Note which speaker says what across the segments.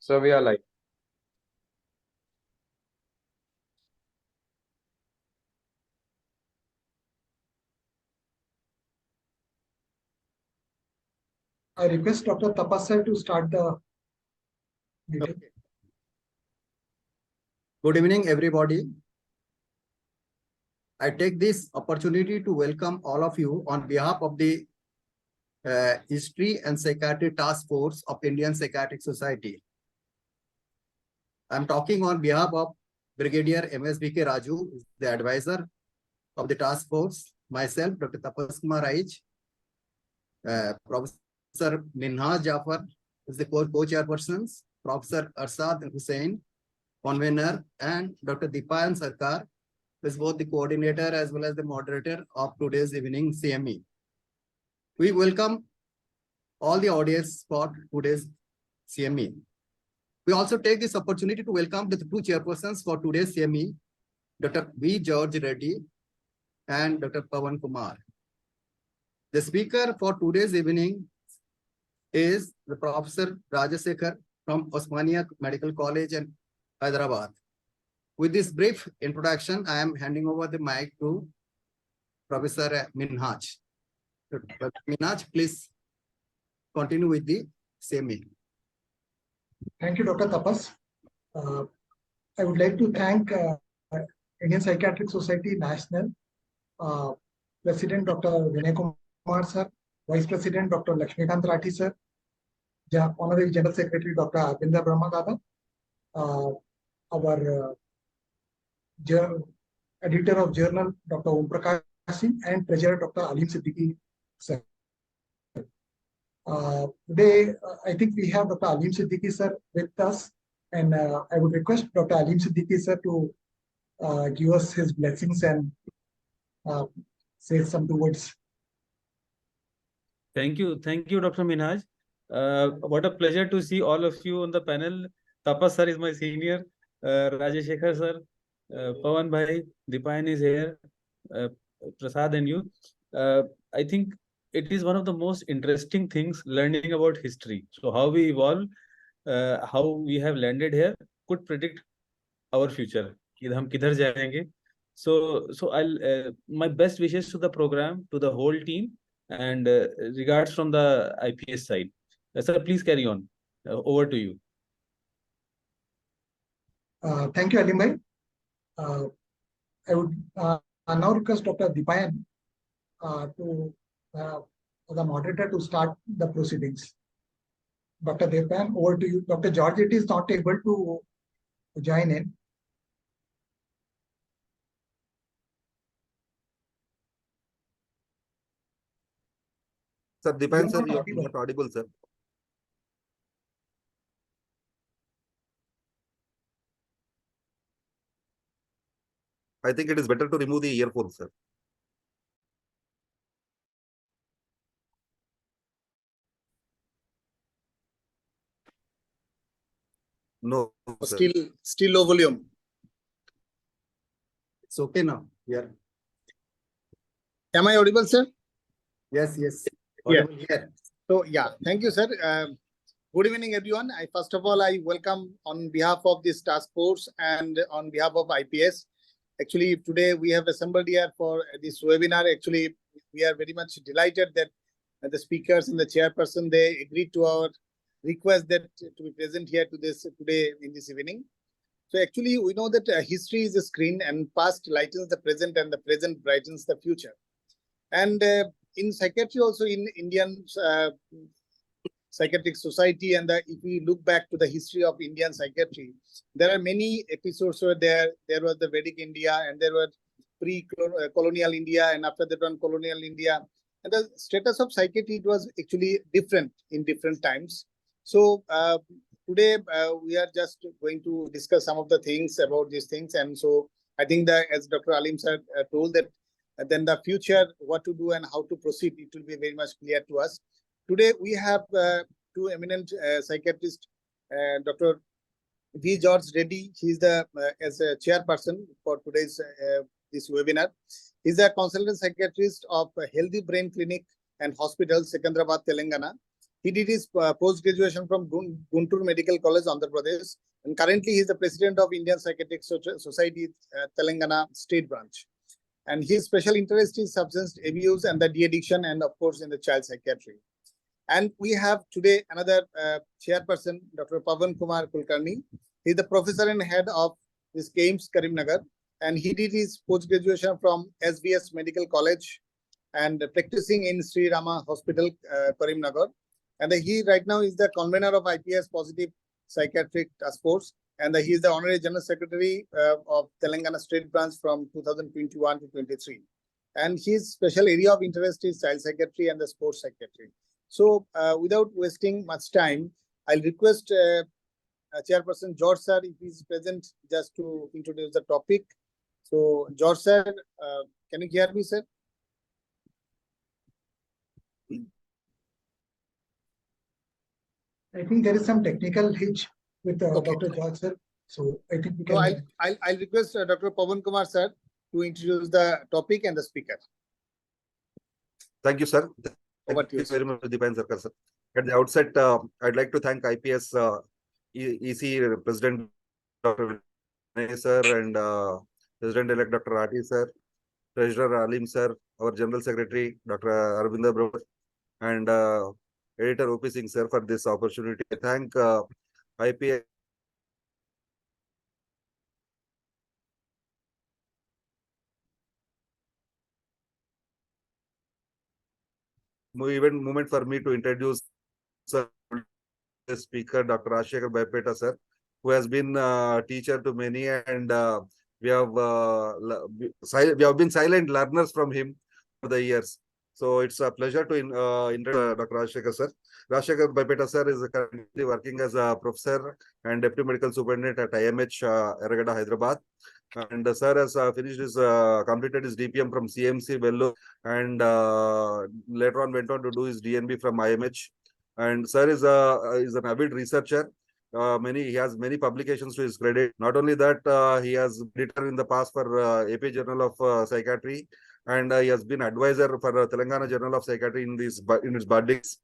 Speaker 1: So we are like.
Speaker 2: I request Dr. Tapas sir to start the meeting.
Speaker 3: Okay. Good evening, everybody. I take this opportunity to welcome all of you on behalf of the History and Psychiatry Task Force of Indian Psychiatric Society. I'm talking on behalf of Brigadier MSBK Raju, the advisor of the task force, myself, Dr. Tapas Kumar Aij, Professor Minhaj Jafar is the co-chairpersons, Professor Arsad Hussain, convener, and Dr. Dipayan Sarkar is both the coordinator as well as the moderator of today's evening CME. We welcome all the audience for today's CME. We also take this opportunity to welcome the two chairpersons for today's CME, Dr. V. George Reddy and Dr. Pawan Kumar. The speaker for today's evening is the Professor Rajasekhar from Osmania Medical College in Hyderabad. With this brief introduction, I am handing over the mic to Professor Minhaj. Professor Minhaj, please continue with the CME.
Speaker 2: Thank you, Dr. Tapas. I would like to thank Indian Psychiatric Society National, President Dr. Vinay Kumar sir, Vice President Dr. Lakshmikant Rathi sir, Honorary General Secretary Dr. Arvinder Brahma Dada, our editor of journal Dr. Om Prakash Singh, and Treasurer Dr. Alim Siddiqui sir. Today, I think we have Dr. Alim Siddiqui sir with us, and I would request Dr. Alim Siddiqui sir to give us his blessings and say some two words.
Speaker 4: Thank you, Dr. Minhaj. What a pleasure to see all of you on the panel. Tapas sir is my senior, Rajasekhar sir, Pawan bhai, Dipayan is here, Prasad and you. I think it is one of the most interesting things learning about history. So how we evolve, how we have landed here could predict our future. हम किधर जाएंगे? So I'll my best wishes to the program, to the whole team, and regards from the IPS side. Sir, please carry on. Over to you.
Speaker 2: Thank you, Alim bhai. I would now request Dr. Dipayan to the moderator to start the proceedings. Dr. Dipayan, over to you. Dr. George is not able to join in.
Speaker 5: Sir, Dipayan sir, you are not audible, sir. I think it is better to remove the earphone, sir. No, sir.
Speaker 6: Still low volume.
Speaker 3: It's okay now. Yeah.
Speaker 6: Am I audible, sir?
Speaker 3: Yes.
Speaker 6: Yeah.
Speaker 3: Audible here.
Speaker 6: So yeah, thank you, sir. Good evening, everyone. First of all, I welcome on behalf of this task force and on behalf of IPS. Actually, today we have assembled here for this webinar. Actually, we are very much delighted that the speakers and the chairperson, they agreed to our request that to be present here today in this evening. So actually, we know that history is a screen, and past lightens the present and the present brightens the future. And in psychiatry, also in Indian Psychiatric Society, and if we look back to the history of Indian psychiatry, there are many episodes where there was the Vedic India, and there was pre-colonial India, and after that one colonial India. And the status of psychiatry was actually different in different times. So today we are just going to discuss some of the things about these things. And so I think that, as Dr. Alim sir told, that then the future, what to do and how to proceed, it will be very much clear to us. Today we have two eminent psychiatrists, Dr. V. George Reddy. He is the as a chairperson for today's this webinar. He's a consultant psychiatrist of Healthy Brain Clinic and Hospital, Secunderabad, Telangana. He did his post-graduation from Guntur Medical College, Andhra Pradesh. And currently he is the president of Indian Psychiatric Society, Telangana State Branch. And his special interest is substance abuse and the de-addiction, and of course in the child psychiatry. And we have today another chairperson, Dr. Pavan Kumar Kulkarni. He is the professor and head of this KIMS Karimnagar, and he did his post-graduation from SVS Medical College and practicing in Sri Rama Hospital, Karimnagar. And he right now is the convener of IPS Positive Psychiatric Task Force, and he is the Honorary General Secretary of Telangana State Branch from 2021 to 23. And his special area of interest is child psychiatry and the sports psychiatry. So without wasting much time, I'll request Chairperson George sir, if he is present, just to introduce the topic. So George sir, can you hear me, sir?
Speaker 2: I think there is some technical hitch with
Speaker 6: Okay.
Speaker 2: Dr. George sir. So I think we
Speaker 6: No,
Speaker 2: can.
Speaker 6: I'll request Dr. Pavan Kumar sir to introduce the topic and the speaker.
Speaker 5: Thank you, sir.
Speaker 6: Over to you,
Speaker 5: Thank you
Speaker 6: sir.
Speaker 5: very much, Dipan Sarkar, sir. At the outset, I'd like to thank IPS EC President Dr. Vinay sir and President-elect Dr. Rati sir, Treasurer Alim sir, our General Secretary Dr. Arvinda Bro, and Editor OP Singh sir for this opportunity. I thank IPS even moment for me to introduce the speaker, Dr. Rajshekar Baipeta sir, who has been a teacher to many, and we have been silent learners from him for the years. So it's a pleasure to introduce Dr. Rajshekar sir. Rajshekar Baipeta sir is currently working as a professor and deputy medical superintendent at IMH Eragada, Hyderabad. And sir has finished his completed his DPM from CMC Vellore, and later on went on to do his DNB from IMH. And sir is an avid researcher. He has many publications to his credit. Not only that, he has editor in the past for AP Journal of Psychiatry, and he has been advisor for Telangana Journal of Psychiatry in its buddings.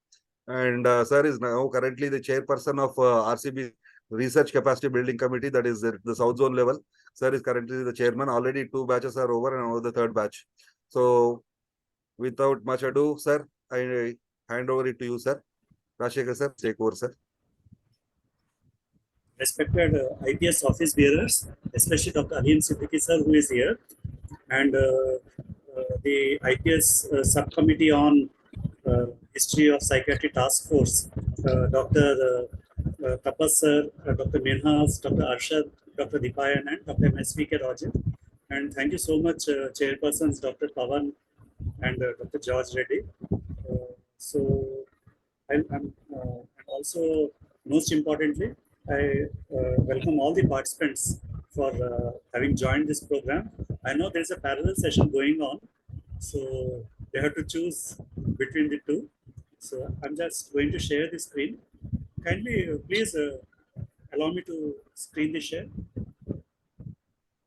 Speaker 5: And sir is now currently the chairperson of RCB Research Capacity Building Committee, that is the South Zone level. Sir is currently the chairman. Already 2 batches are over, and now the 3rd batch. So without much ado, sir, I hand over it to you, sir. Rajshekar sir, take over, sir.
Speaker 1: Respected IPS office bearers, especially Dr. Alim Siddiqui sir, who is here, and the IPS subcommittee on history of psychiatry task force, Dr. Tapas sir, Dr. Minhas, Dr. Arshad, Dr. Dipayan, and Dr. MSVK Rajan. And thank you so much, chairpersons Dr. Pavan and Dr. George Reddy. And also, most importantly, I welcome all the participants for having joined this program. I know there is a parallel session going on, so they have to choose between the two. So I'm just going to share the screen. Kindly, please allow me to screen the share.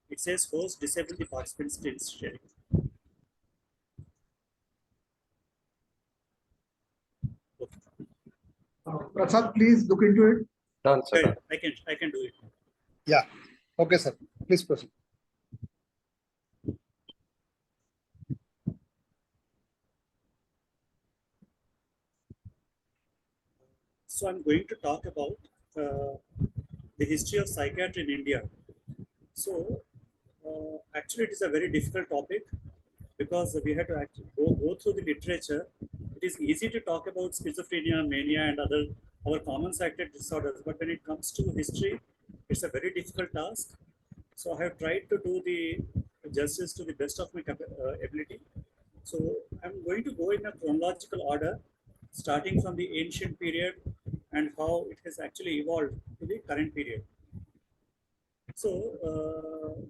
Speaker 1: It says host disable the participant screen sharing.
Speaker 2: Prasad, please look into it.
Speaker 5: Done,
Speaker 1: Okay, I can do it.
Speaker 6: Yeah. Okay, sir. Please proceed.
Speaker 1: So I'm going to talk about the history of psychiatry in India. So actually it is a very difficult topic because we had to actually go through the literature. It is easy to talk about schizophrenia, mania, and other our common psychiatric disorders, but when it comes to history, it's a very difficult task. So I have tried to do the justice to the best of my ability. So I'm going to go in a chronological order, starting from the ancient period and how it has actually evolved to the current period. So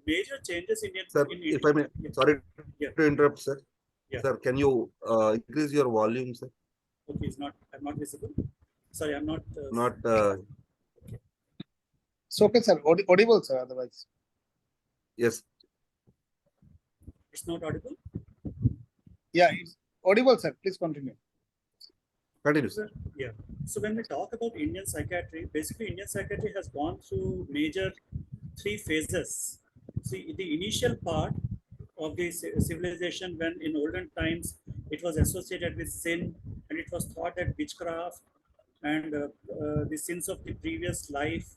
Speaker 1: major changes in
Speaker 5: Sir,
Speaker 1: India.
Speaker 5: if I may, sorry
Speaker 1: Yeah.
Speaker 5: to interrupt, sir.
Speaker 1: Yeah.
Speaker 5: Sir, can you increase your volume, sir?
Speaker 1: Okay, I'm not visible. Sorry, I'm not.
Speaker 5: Not.
Speaker 6: So, okay, sir. Audible, sir. Otherwise,
Speaker 5: Yes.
Speaker 1: It's not audible.
Speaker 6: yeah, it's audible, sir. Please continue.
Speaker 5: Continue,
Speaker 1: So,
Speaker 5: sir.
Speaker 1: yeah. So when we talk about Indian psychiatry, basically Indian psychiatry has gone through major three phases. See, the initial part of the civilization, when in olden times it was associated with sin, and it was thought that witchcraft and the sins of the previous life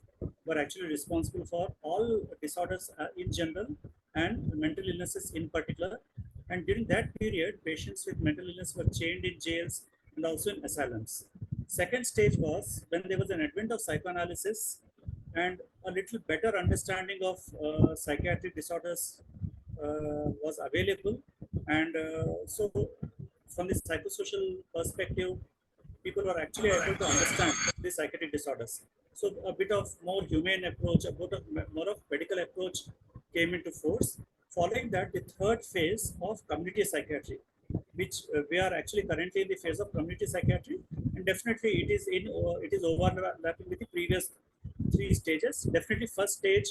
Speaker 1: were actually responsible for all disorders in general and mental illnesses in particular. And during that period, patients with mental illness were chained in jails and also in asylums. Second stage was when there was an advent of psychoanalysis and a little better understanding of psychiatric disorders was available. And so, from the psychosocial perspective, people were actually able to understand the psychiatric disorders. So, a bit of more humane approach, a bit of more of medical approach came into force. Following that, the third phase of community psychiatry, which we are actually currently in the phase of community psychiatry, and definitely it is overlapping with the previous three stages. Definitely, first stage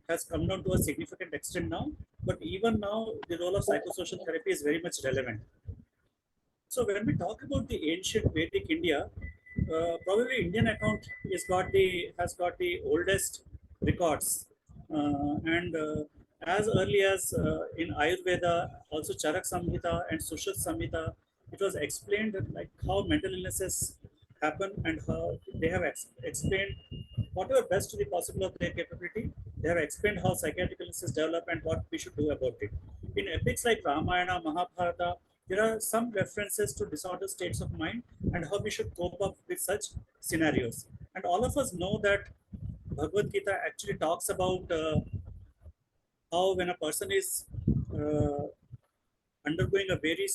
Speaker 1: has come down to a significant extent now, but even now, the role of psychosocial therapy is very much relevant. So when we talk about the ancient Vedic India, probably Indian account has got the oldest records, and as early as in Ayurveda, also Charak Samhita and Sushruta Samhita, it was explained like how mental illnesses happen and how they have explained whatever best to the possible of their capability. They have explained how psychiatric illnesses develop and what we should do about it. In epics like Ramayana, Mahabharata, there are some references to disordered states of mind and how we should cope up with such scenarios. And all of us know that Bhagavad Gita actually talks about how when a person is uh, undergoing a very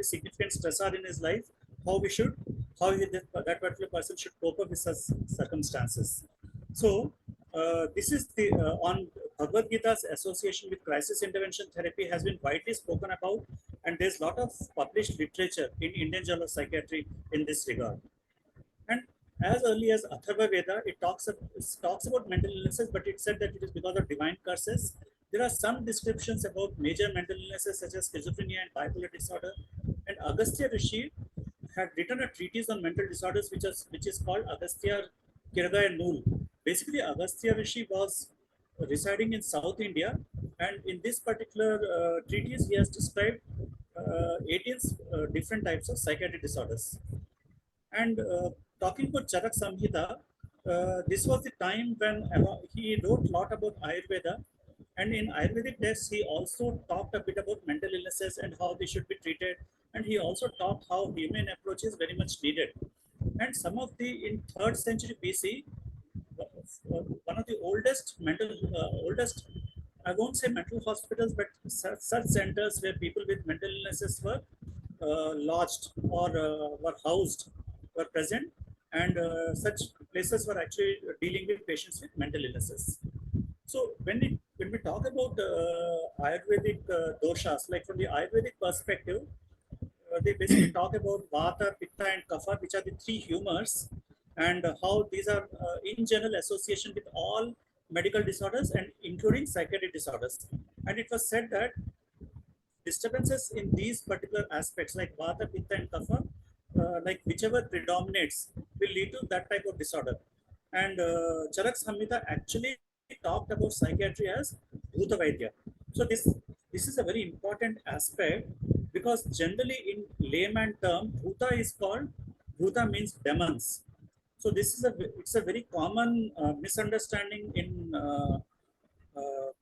Speaker 1: significant stressor in his life, that particular person should cope up with such circumstances. So this is the on Bhagavad Gita's association with crisis intervention therapy has been widely spoken about, and there's a lot of published literature in Indian Journal of Psychiatry in this regard. And as early as Atharva Veda, it talks about mental illnesses, but it said that it is because of divine curses. There are some descriptions about major mental illnesses such as schizophrenia and bipolar disorder. And Agastya Rishi had written a treatise on mental disorders, which is called Agastya Kirgaya Nool. Basically, Agastya Rishi was residing in South India, and in this particular treatise, he has described 18 different types of psychiatric disorders. And talking about Charak Samhita, this was the time when he wrote a lot about Ayurveda. And in Ayurvedic texts, he also talked a bit about mental illnesses and how they should be treated. And he also talked how humane approach is very much needed. And some of the, in 3rd century BC, one of the oldest, I won't say mental hospitals, but such centers where people with mental illnesses were lodged or were housed were present, and such places were actually dealing with patients with mental illnesses. So when we talk about Ayurvedic doshas, like from the Ayurvedic perspective, they basically talk about Vata, Pitta, and Kapha, which are the three humors, and how these are in general association with all medical disorders and including psychiatric disorders. And it was said that disturbances in these particular aspects like Vata, Pitta, and Kapha, like whichever predominates, will lead to that type of disorder. And Charak Samhita actually talked about psychiatry as Bhuta Vaidya. So this is a very important aspect, because generally in layman term, Bhuta is called, Bhuta means demons. So it's a very common misunderstanding in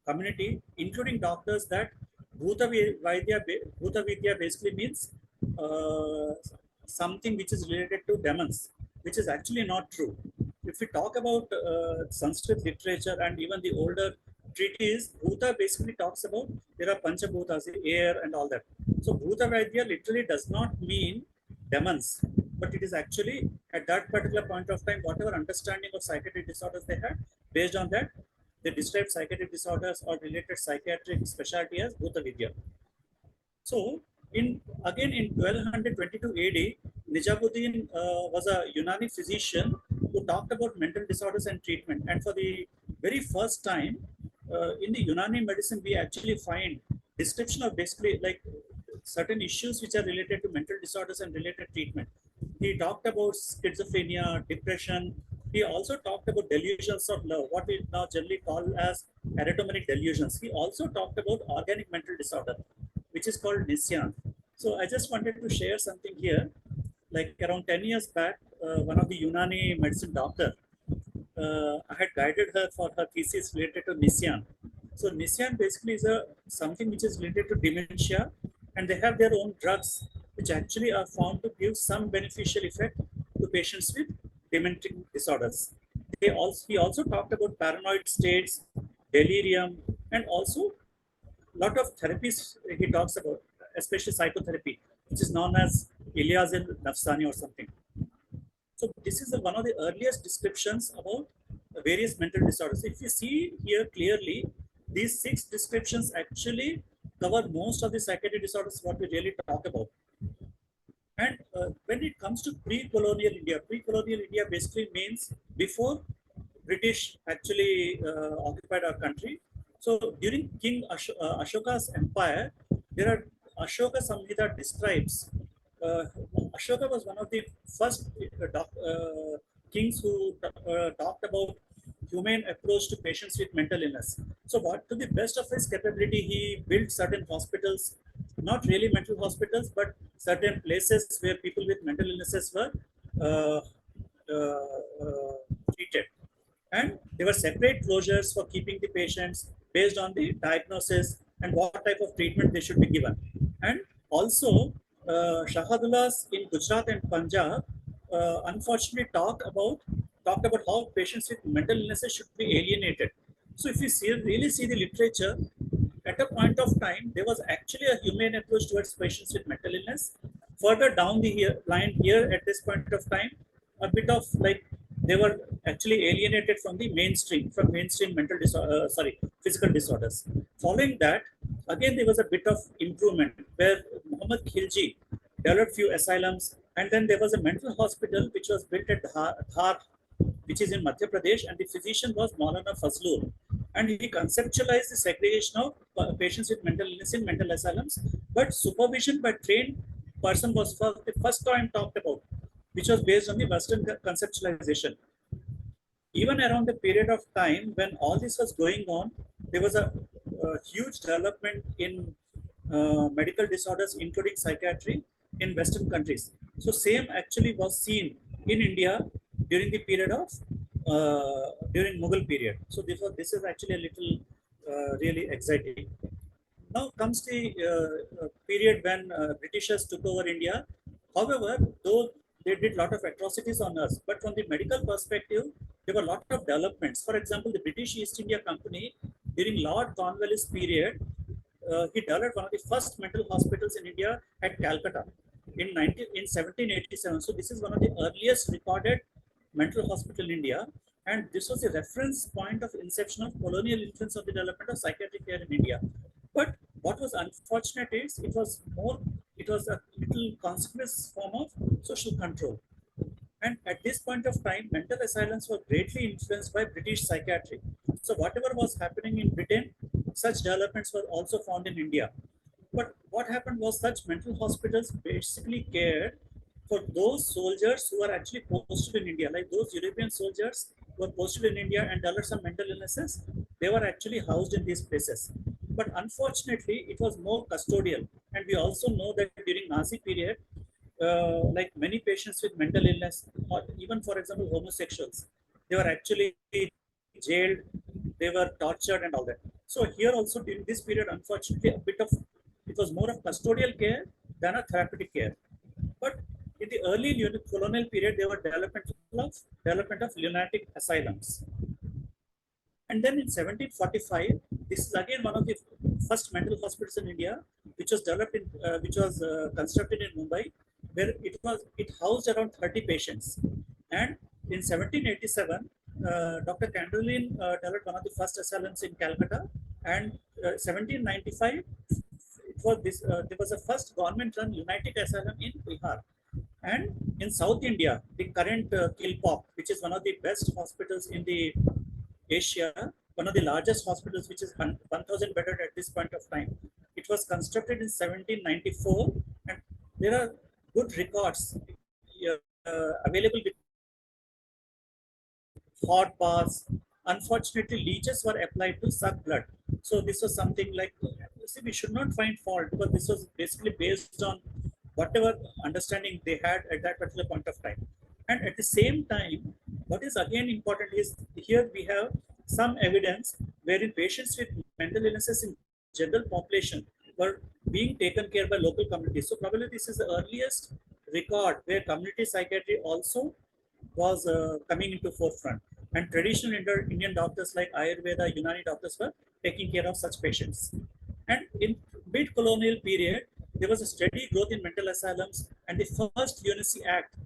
Speaker 1: community, including doctors, that Bhuta Vidya basically means uh, something which is related to demons, which is actually not true. If we talk about Sanskrit literature and even the older treatise, Bhuta basically talks about there are Panchabhutas, the air and all that. So Bhuta Vaidya literally does not mean demons, but it is actually at that particular point of time, whatever understanding of psychiatric disorders they had, based on that, they describe psychiatric disorders or related psychiatric specialty as Bhuta Vidya. So, in 1222 AD, Nijamuddin was a Unani physician who talked about mental disorders and treatment. And for the very first time in the Unani medicine, we actually find description of basically like certain issues which are related to mental disorders and related treatment. He talked about schizophrenia, depression. He also talked about delusions of love, what we now generally call as erotomanic delusions. He also talked about organic mental disorder, which is called Nisyan. So I just wanted to share something here. Like around 10 years back, one of the Unani medicine doctor, I had guided her for her thesis related to Nisyan. So Nisyan basically is a something which is related to dementia, and they have their own drugs which actually are found to give some beneficial effect to patients with dementic disorders. He also talked about paranoid states, delirium, and also lot of therapies he talks about, especially psychotherapy, which is known as Ilyas Nafsani or something. So this is one of the earliest descriptions about various mental disorders. If you see here clearly, these 6 descriptions actually cover most of the psychiatric disorders what we really talk about. And when it comes to pre-colonial India basically means before British actually occupied our country. So during King Ashoka's empire, there are Ashoka Samhita describes. Ashoka was one of the first kings who talked about humane approach to patients with mental illness. So, what to the best of his capability, he built certain hospitals, not really mental hospitals, but certain places where people with mental illnesses were uh, treated. And there were separate closures for keeping the patients based on the diagnosis and what type of treatment they should be given. And also, Shahadullahs in Gujarat and Punjab unfortunately talked about how patients with mental illnesses should be alienated. So if you really see the literature, at a point of time, there was actually a humane approach towards patients with mental illness. Further down the line here, at this point of time, a bit of like they were actually alienated from the from mainstream physical disorders. Following that, again, there was a bit of improvement where Muhammad Khilji developed few asylums, and then there was a mental hospital which was built at Dhar, which is in Madhya Pradesh, and the physician was Maulana Fazlur. And he conceptualized the segregation of patients with mental illness in mental asylums, but supervision by trained person was the first time talked about, which was based on the Western conceptualization. Even around the period of time when all this was going on, there was a huge development in medical disorders, including psychiatry, in Western countries. So same actually was seen in India during the period of during Mughal period. So this is actually a little really exciting. Now comes the period when Britishers took over India. However, though they did a lot of atrocities on us, but from the medical perspective, there were a lot of developments. For example, the British East India Company during Lord Cornwallis period, he developed one of the first mental hospitals in India at Calcutta in 1787. So this is one of the earliest recorded mental hospital in India, and this was a reference point of inception of colonial influence of the development of psychiatric care in India. But what was unfortunate is it was a little consequence form of social control. And at this point of time, mental asylums were greatly influenced by British psychiatry. So whatever was happening in Britain, such developments were also found in India. But what happened was such mental hospitals basically cared for those soldiers who were actually posted in India, like those European soldiers who were posted in India and developed some mental illnesses, they were actually housed in these places. But unfortunately, it was more custodial. And we also know that during Nazi period, like many patients with mental illness, or even for example, homosexuals, they were actually jailed, they were tortured and all that. So here also during this period, unfortunately, it was more of custodial care than a therapeutic care. But in the early colonial period, there were development of lunatic asylums. And then in 1745, this is again one of the first mental hospitals in India, which was constructed in Mumbai, where it housed around 30 patients. And in 1787, Dr. Candolin developed one of the first asylums in Calcutta, and 1795, there was a first government-run lunatic asylum in Bihar. And in South India, the current Kilpop, which is one of the best hospitals in the Asia, one of the largest hospitals, which is 1,000 bedded at this point of time. It was constructed in 1794, and there are good records available with hot baths. Unfortunately, leeches were applied to suck blood. So this was something like, see, we should not find fault, because this was basically based on whatever understanding they had at that particular point of time. And at the same time, what is again important is here we have some evidence wherein patients with mental illnesses in general population were being taken care by local communities. So probably this is the earliest record where community psychiatry also was coming into forefront, and traditional Indian doctors like Ayurveda, Unani doctors were taking care of such patients. And in mid-colonial period, there was a steady growth in mental asylums, and the first Lunacy Act,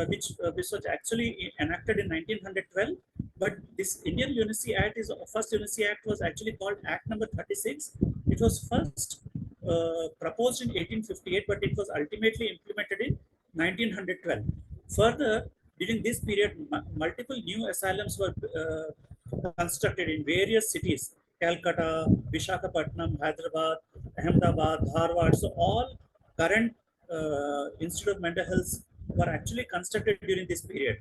Speaker 1: which was actually enacted in 1912. But this Indian Lunacy Act is first Lunacy Act was actually called Act number 36. It was first proposed in 1858, but it was ultimately implemented in 1912. Further, during this period, multiple new asylums were constructed in various cities: Calcutta, Visakhapatnam, Hyderabad, Ahmedabad, Harvard. So all current Institute of Mental Health were actually constructed during this period.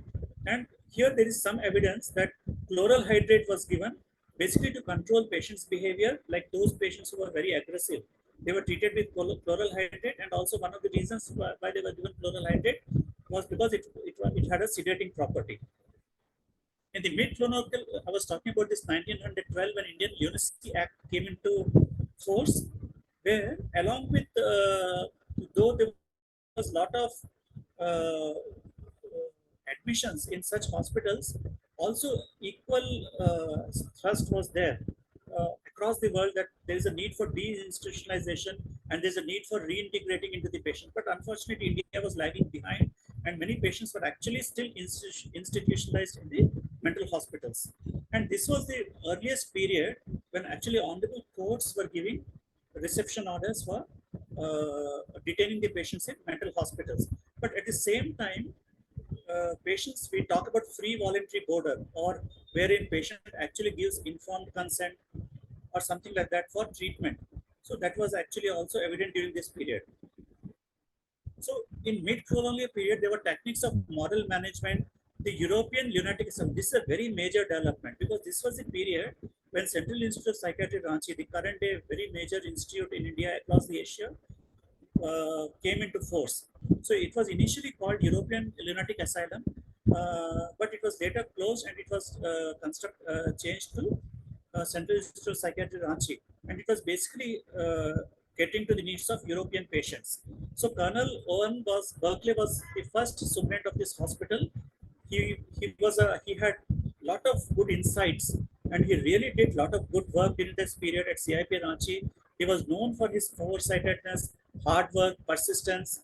Speaker 1: And here there is some evidence that chloral hydrate was given basically to control patients' behavior, like those patients who were very aggressive. They were treated with chloral hydrate, and also one of the reasons why they were given chloral hydrate was because it had a sedating property. In the mid-colonial, I was talking about this 1912 when Indian Lunacy Act came into force, where along with, though there was a lot of admissions in such hospitals, also equal thrust was there across the world that there is a need for deinstitutionalization and there's a need for reintegrating into the patient. But unfortunately, India was lagging behind, and many patients were actually still institutionalized in the mental hospitals. And this was the earliest period when actually honorable courts were giving reception orders for detaining the patients in mental hospitals. But at the same time, patients, we talk about free voluntary boarder, or wherein patient actually gives informed consent or something like that for treatment. So that was actually also evident during this period. So in mid-colonial period, there were techniques of moral management. The European lunatic asylum, this is a very major development, because this was the period when Central Institute of Psychiatry, Ranchi, the current day very major institute in India across the Asia, came into force. So it was initially called European Lunatic Asylum, but it was later closed and it was changed to Central Institute of Psychiatry, Ranchi, and it was basically getting to the needs of European patients. So Colonel Berkeley was the first superintendent of this hospital. He had a lot of good insights, and he really did a lot of good work during this period at CIP Ranchi. He was known for his foresightedness, hard work, persistence,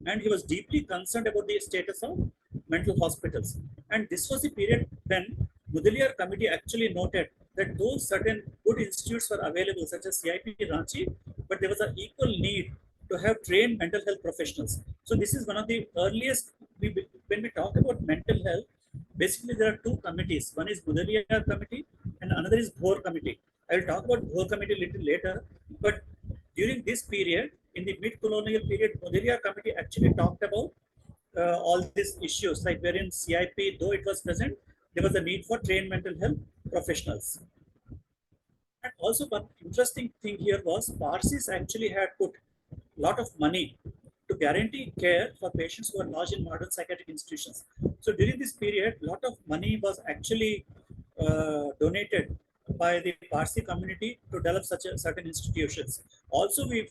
Speaker 1: and he was deeply concerned about the status of mental hospitals. And this was the period when Mudaliar committee actually noted that though certain good institutes were available, such as CIP Ranchi, but there was an equal need to have trained mental health professionals. So this is one of the earliest, when we talk about mental health, basically there are two committees. One is Mudaliar committee and another is Bhor committee. I will talk about Bhor committee a little later, but during this period, in the mid-colonial period, Mudaliar committee actually talked about all these issues, like wherein CIP, though it was present, there was a need for trained mental health professionals. And also one interesting thing here was Parsis actually had put a lot of money to guarantee care for patients who are lodged in modern psychiatric institutions. So during this period, a lot of money was actually donated by the Parsi community to develop such certain institutions. Also, we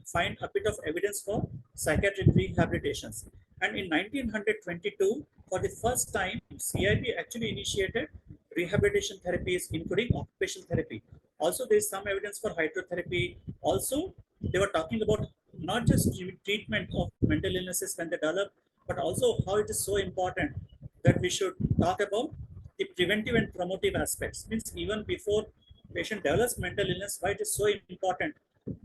Speaker 1: find a bit of evidence for psychiatric rehabilitations. And in 1922, for the first time, CIP actually initiated rehabilitation therapies, including occupational therapy. Also, there is some evidence for hydrotherapy. Also, they were talking about not just treatment of mental illnesses when they develop, but also how it is so important that we should talk about the preventive and promotive aspects. Means even before patient develops mental illness, why it is so important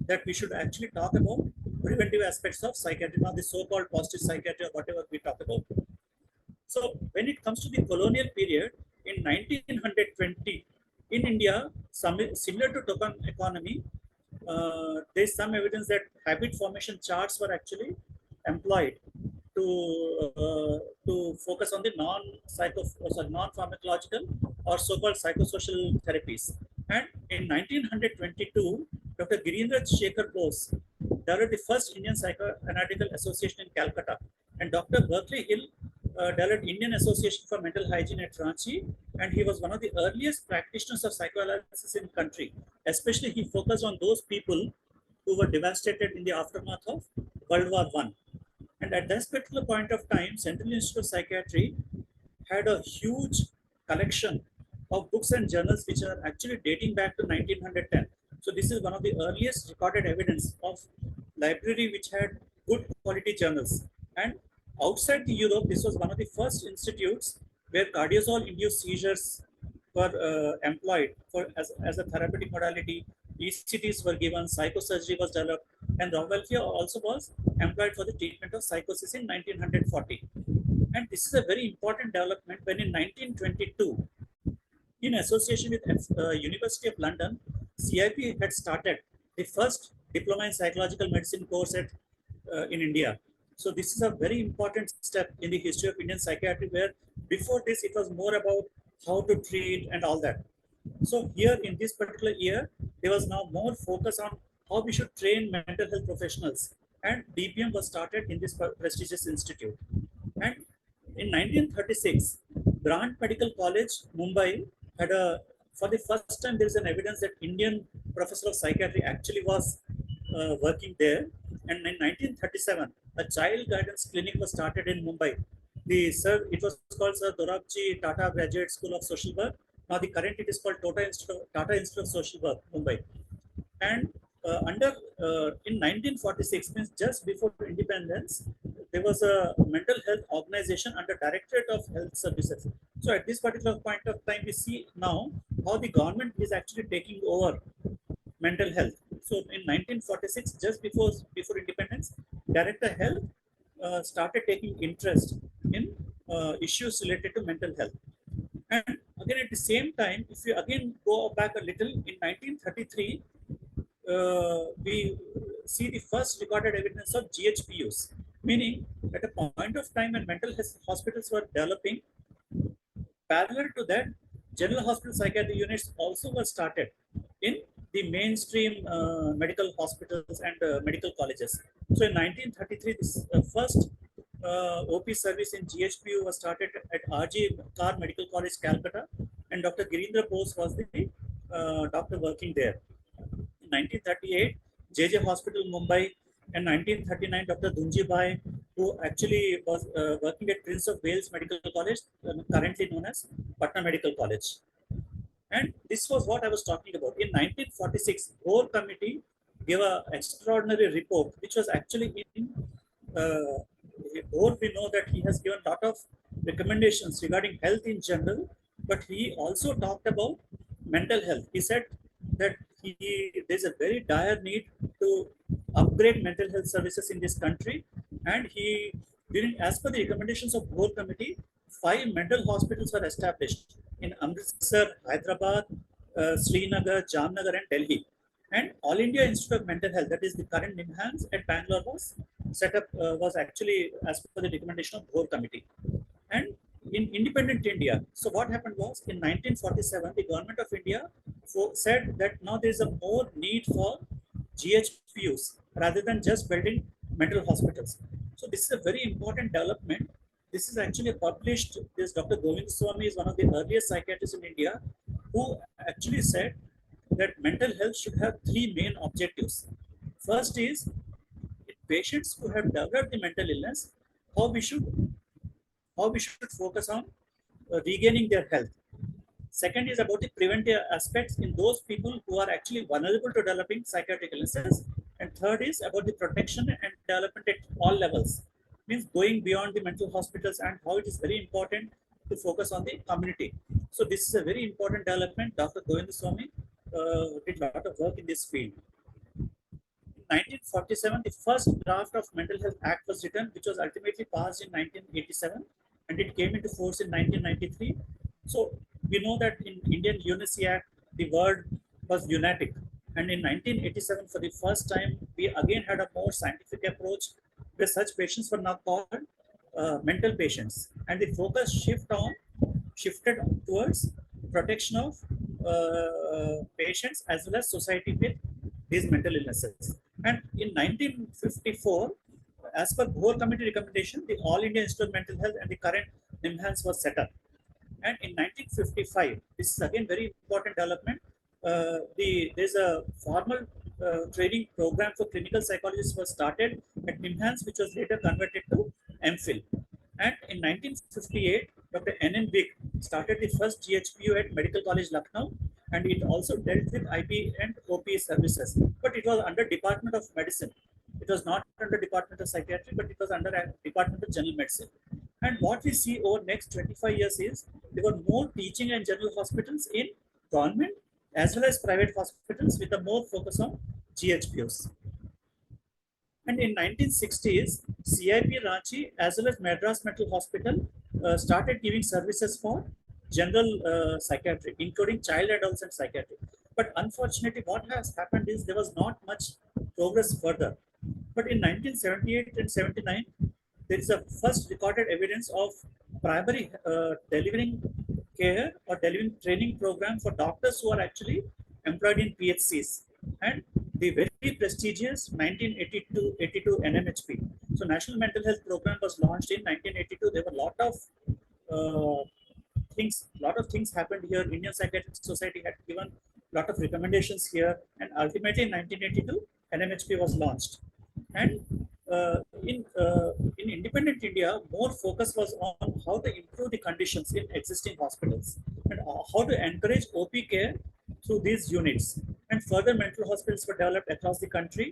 Speaker 1: that we should actually talk about preventive aspects of psychiatry, not the so-called positive psychiatry or whatever we talk about. So when it comes to the colonial period, in 1920, in India, similar to token economy, there is some evidence that habit formation charts were actually employed to to focus on the non-pharmacological or so-called psychosocial therapies. And in 1922, Dr. Girindra Shekhar Bose developed the first Indian Psychoanalytical Association in Calcutta, and Dr. Berkeley Hill developed Indian Association for Mental Hygiene at Ranchi, and he was one of the earliest practitioners of psychoanalysis in the country. Especially, he focused on those people who were devastated in the aftermath of World War I. And at this particular point of time, Central Institute of Psychiatry had a huge collection of books and journals which are actually dating back to 1910. So this is one of the earliest recorded evidence of library which had good quality journals. And outside the Europe, this was one of the first institutes where cortisol-induced seizures were employed as a therapeutic modality. ECTs were given, psychosurgery was developed, and Rauwolfia also was employed for the treatment of psychosis in 1940. And this is a very important development when in 1922, in association with University of London, CIP had started the first diploma in psychological medicine course in India. So this is a very important step in the history of Indian psychiatry, where before this it was more about how to treat and all that. So here in this particular year, there was now more focus on how we should train mental health professionals, and DPM was started in this prestigious institute. And in 1936, Grant Medical College, Mumbai, had for the first time, there is an evidence that Indian professor of psychiatry actually was working there. And in 1937, a child guidance clinic was started in Mumbai. It was called Sir Dorabji Tata Graduate School of Social Work. Now the current it is called Tata Institute of Social Work, Mumbai. And in 1946, means just before independence, there was a mental health organization under Directorate of Health Services. So at this particular point of time, we see now how the government is actually taking over mental health. So in 1946, just before independence, Director Health started taking interest in issues related to mental health. And again, at the same time, if you again go back a little, in 1933, we see the first recorded evidence of GHPUs, meaning at a point of time when mental health hospitals were developing, parallel to that, general hospital psychiatry units also were started in the mainstream medical hospitals and medical colleges. So in 1933, this first OP service in GHPU was started at RG Carr Medical College, Calcutta, and Dr. Girindra Bose was the doctor working there. In 1938, JJ Hospital, Mumbai, and 1939, Dr. Dunji Bhai, who actually was working at Prince of Wales Medical College, currently known as Patna Medical College. And this was what I was talking about. In 1946, Bohr Committee gave an extraordinary report, which was actually in Bohr. We know that he has given a lot of recommendations regarding health in general, but he also talked about mental health. He said that there's a very dire need to upgrade mental health services in this country, and as per the recommendations of Bohr Committee, 5 mental hospitals were established in Amritsar, Hyderabad, Srinagar, Jamnagar, and Delhi. And All India Institute of Mental Health, that is the current NIMHANS at Bangalore, was set up, was actually as per the recommendation of Bohr Committee. And in independent India, so what happened was in 1947, the government of India said that now there is a more need for GHPUs rather than just building mental hospitals. So this is a very important development. This is actually published. This Dr. Govind Swami is one of the earliest psychiatrists in India who actually said that mental health should have 3 main objectives. First is in patients who have developed the mental illness, how we should focus on regaining their health. Second is about the preventive aspects in those people who are actually vulnerable to developing psychiatric illnesses. And third is about the protection and development at all levels, means going beyond the mental hospitals, and how it is very important to focus on the community. So this is a very important development. Dr. Govind Swami did a lot of work in this field. In 1947, the first draft of Mental Health Act was written, which was ultimately passed in 1987, and it came into force in 1993. So we know that in Indian Unicy Act, the word was lunatic. And in 1987, for the first time, we again had a more scientific approach where such patients were now called mental patients. and the focus shifted towards protection of patients as well as society with these mental illnesses. And in 1954, as per Bohr Committee recommendation, the All India Institute of Mental Health and the current NIMHANS was set up. And in 1955, this is again very important development. There's a formal training program for clinical psychologists was started at NIMHANS, which was later converted to MPhil. And in 1958, Dr. N.N. Big started the first GHPU at Medical College Lucknow, and it also dealt with IP and OP services. But it was under Department of Medicine. It was not under Department of Psychiatry, but it was under Department of General Medicine. And what we see over next 25 years is there were more teaching and general hospitals in government as well as private hospitals with a more focus on GHPUs. And in 1960s, CIP Ranchi as well as Madras Mental Hospital started giving services for general psychiatry, including child, adolescent psychiatry. But unfortunately, what has happened is there was not much progress further. But in 1978 and 79, there is a first recorded evidence of primary delivering care or delivering training program for doctors who are actually employed in PHCs. And the very prestigious 1982 NMHP. So National Mental Health Program was launched in 1982. There were a lot of things happened here. Indian Psychiatric Society had given a lot of recommendations here, and ultimately in 1982 NMHP was launched. And in independent India, more focus was on how to improve the conditions in existing hospitals and how to encourage OP care through these units. And further mental hospitals were developed across the country.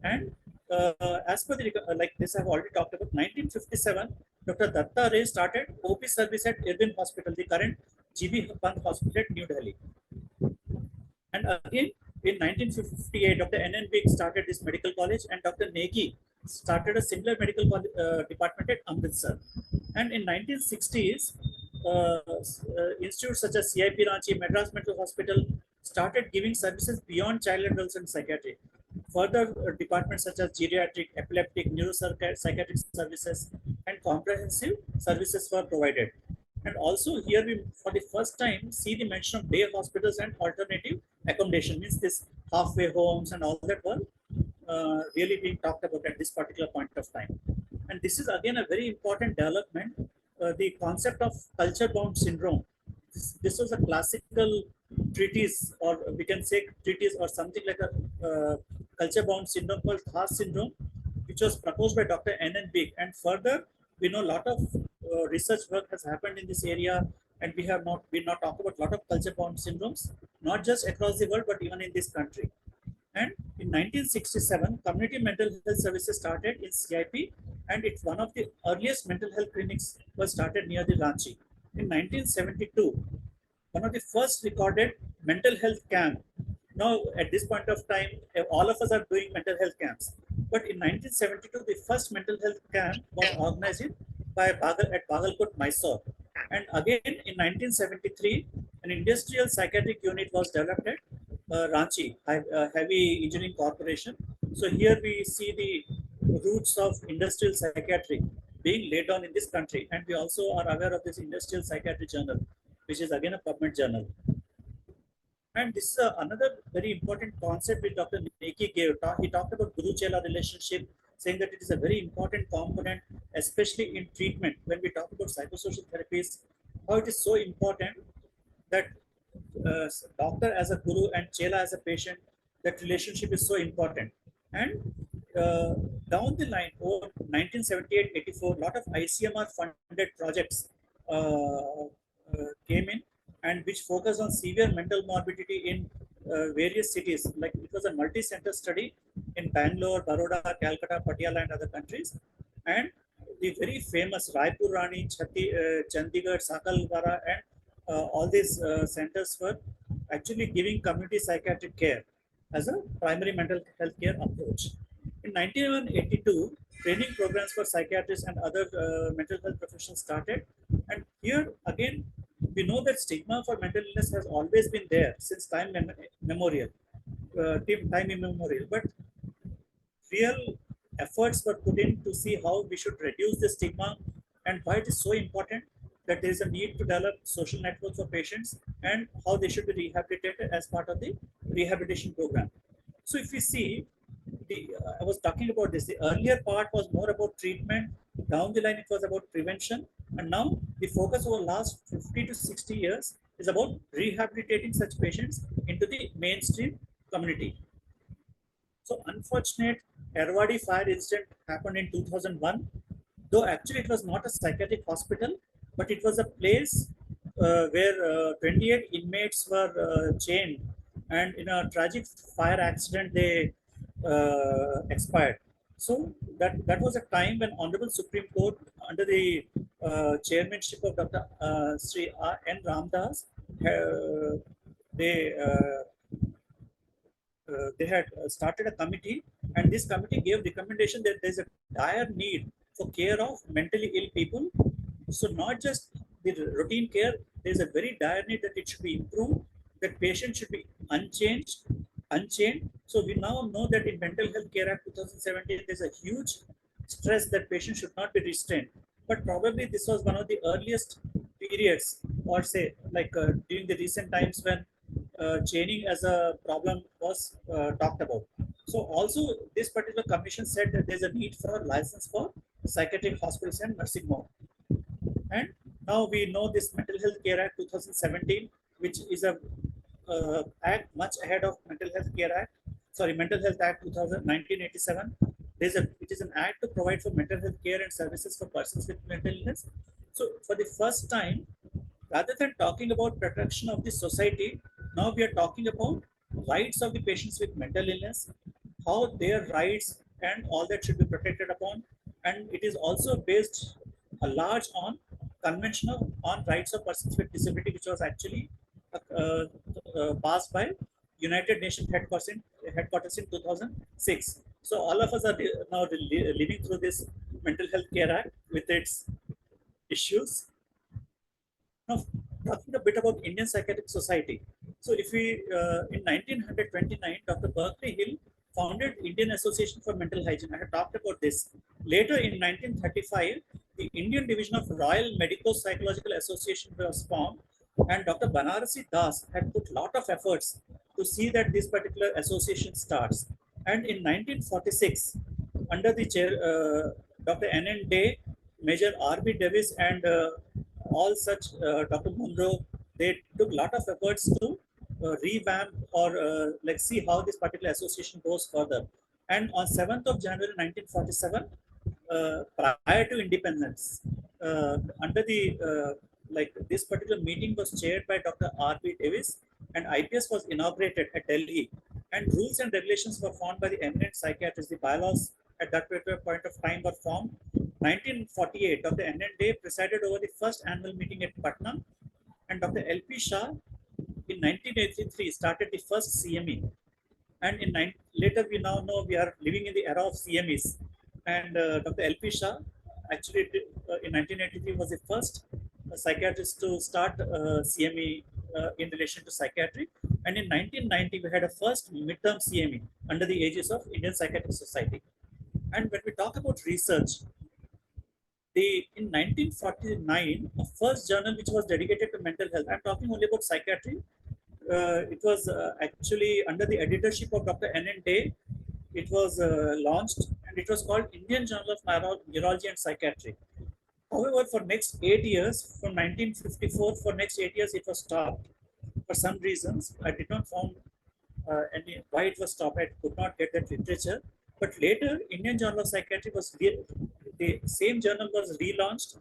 Speaker 1: And as per the, like this I've already talked about, 1957, Dr. Datta Ray started OP service at Irvin Hospital, the current GB Pant Hospital at New Delhi. And again, in 1958, Dr. N.N. Big started this medical college, and Dr. Negi started a similar medical department at Amritsar. And in 1960s, institutes such as CIP Ranchi, Madras Mental Hospital started giving services beyond child and adolescent psychiatry. Further departments such as geriatric, epileptic, neuropsychiatric services, and comprehensive services were provided. And also here we, for the first time, see the mention of day hospitals and alternative accommodation. Means this halfway homes and all that were really being talked about at this particular point of time. And this is again a very important development. The concept of culture-bound syndrome. This was a classical treatise, or we can say treatise, or something like a culture-bound syndrome called Thas syndrome, which was proposed by Dr. N.N. Big. And further, we know a lot of research work has happened in this area, and we have not talked about a lot of culture-bound syndromes, not just across the world, but even in this country. And in 1967, community mental health services started in CIP, and it's one of the earliest mental health clinics was started near the Ranchi. In 1972, one of the first recorded mental health camp. Now, at this point of time, all of us are doing mental health camps. But in 1972, the first mental health camp was organized at Bagalkot, Mysore. And again, in 1973, an industrial psychiatric unit was developed at Ranchi, Heavy Engineering Corporation. So here we see the roots of industrial psychiatry being laid down in this country. And we also are aware of this industrial psychiatry journal, which is again a PubMed journal. And this is another very important concept which Dr. Neki gave. He talked about Guru-Chela relationship, saying that it is a very important component, especially in treatment. When we talk about psychosocial therapies, how it is so important that doctor as a guru and Chela as a patient, that relationship is so important. And down the line, over 1978-84, a lot of ICMR funded projects came in, and which focused on severe mental morbidity in various cities. Like it was a multi-center study in Bangalore, Baroda, Calcutta, Patiala, and other countries. And the very famous Raipur Rani, Chandigarh, Sakalvara, and all these centers were actually giving community psychiatric care as a primary mental health care approach. In 1982, training programs for psychiatrists and other mental health professionals started. And here again, we know that stigma for mental illness has always been there since time immemorial. But real efforts were put in to see how we should reduce the stigma and why it is so important that there is a need to develop social networks for patients and how they should be rehabilitated as part of the rehabilitation program. So if we see, I was talking about this, the earlier part was more about treatment, down the line it was about prevention, and now the focus over last 50 to 60 years is about rehabilitating such patients into the mainstream community. So unfortunate Erwadi fire incident happened in 2001, though actually it was not a psychiatric hospital, but it was a place where 28 inmates were chained, and in a tragic fire accident they expired. So that was a time when Honorable Supreme Court, under the chairmanship of Dr. Sri N. Ramdas, they they had started a committee, and this committee gave recommendation that there's a dire need for care of mentally ill people. So not just the routine care, there's a very dire need that it should be improved, that patient should be unchained. So we now know that in Mental Health Care Act 2017, there's a huge stress that patients should not be restrained. But probably this was one of the earliest periods, or say like during the recent times when chaining as a problem was talked about. So also this particular commission said that there's a need for a license for psychiatric hospitals and nursing home. And now we know this Mental Health Care Act 2017, which is a act much ahead of Mental Health Care Act. Sorry, Mental Health Act 1987. It is an act to provide for mental health care and services for persons with mental illness. So for the first time, rather than talking about protection of the society, now we are talking about rights of the patients with mental illness, how their rights and all that should be protected upon. And it is also based a large on Convention on Rights of Persons with Disability, which was actually passed by United Nations headquarters in 2006. So all of us are now living through this Mental Health Care Act with its issues. Now, talking a bit about Indian Psychiatric Society. So if we, in 1929, Dr. Berkeley Hill founded Indian Association for Mental Hygiene. I had talked about this. Later in 1935, the Indian division of Royal Medico-Psychological Association was formed, and Dr. Banarasi Das had put a lot of efforts to see that this particular association starts. And in 1946, under the chair, Dr. N.N. Day, Major R.B. Davis, and all such, Dr. Monroe, they took a lot of efforts to revamp or like see how this particular association goes further. And on 7th of January 1947, prior to independence, under the like this particular meeting was chaired by Dr. R.B. Davis, and IPS was inaugurated at Delhi, and rules and regulations were formed by the eminent psychiatrists. The bylaws at that particular point of time were formed. 1948, Dr. N.N. Day presided over the first annual meeting at Patna, and Dr. L.P. Shah in 1983 started the first CME. And later we now know we are living in the era of CMEs. And Dr. L.P. Shah actually in 1983 was the first psychiatrist to start CME in relation to psychiatry. And in 1990, we had a first midterm CME under the aegis of Indian Psychiatric Society. And when we talk about research, in 1949, a first journal which was dedicated to mental health, I'm talking only about psychiatry, it was actually under the editorship of Dr. N.N. Day. It was launched, and it was called Indian Journal of Neurology and Psychiatry. However, for next 8 years, from 1954, for next 8 years, it was stopped for some reasons. I did not find any why it was stopped. I could not get that literature. But later, Indian Journal of Psychiatry was the same journal was relaunched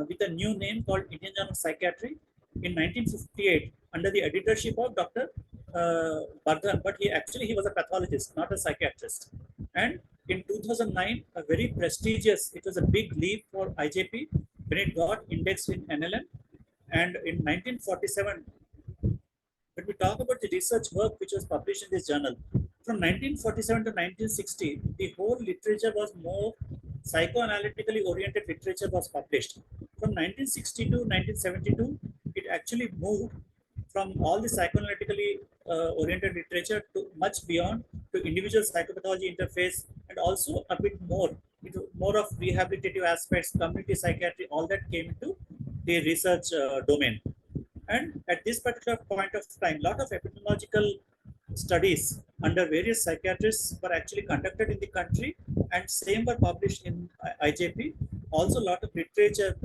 Speaker 1: with a new name called Indian Journal of Psychiatry in 1958 under the editorship of Dr. Bardhan. But he was a pathologist, not a psychiatrist. And in 2009, a very prestigious, it was a big leap for IJP when it got indexed in NLM. And in 1947, when we talk about the research work which was published in this journal, from 1947 to 1960, the whole literature was more psychoanalytically oriented literature was published. From 1960 to 1972, it actually moved from all the psychoanalytically oriented literature to much beyond to individual psychopathology interface, and also a bit more. It more of rehabilitative aspects, community psychiatry, all that came into the research domain. And at this particular point of time, lot of epidemiological studies under various psychiatrists were actually conducted in the country, and same were published in IJP. Also, a lot of literature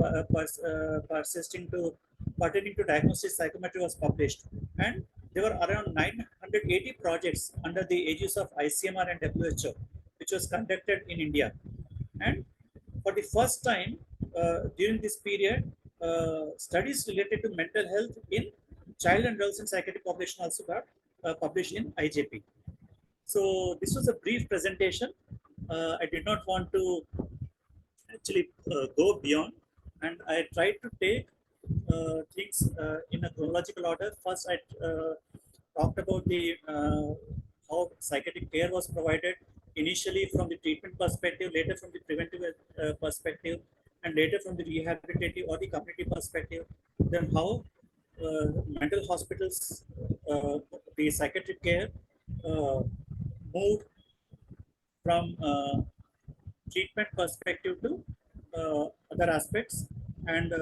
Speaker 1: persisting to pertaining to diagnostic psychometry was published, and there were around 980 projects under the aegis of ICMR and WHO, which was conducted in India. And for the first time during this period, studies related to mental health in child and adolescent psychiatric population also got published in IJP. So this was a brief presentation. I did not want to actually go beyond, and I tried to take things in a chronological order. First, I talked about the how psychiatric care was provided initially from the treatment perspective, later from the preventive perspective, and later from the rehabilitative or the community perspective. Then how mental hospitals, the psychiatric care moved from treatment perspective to other aspects, and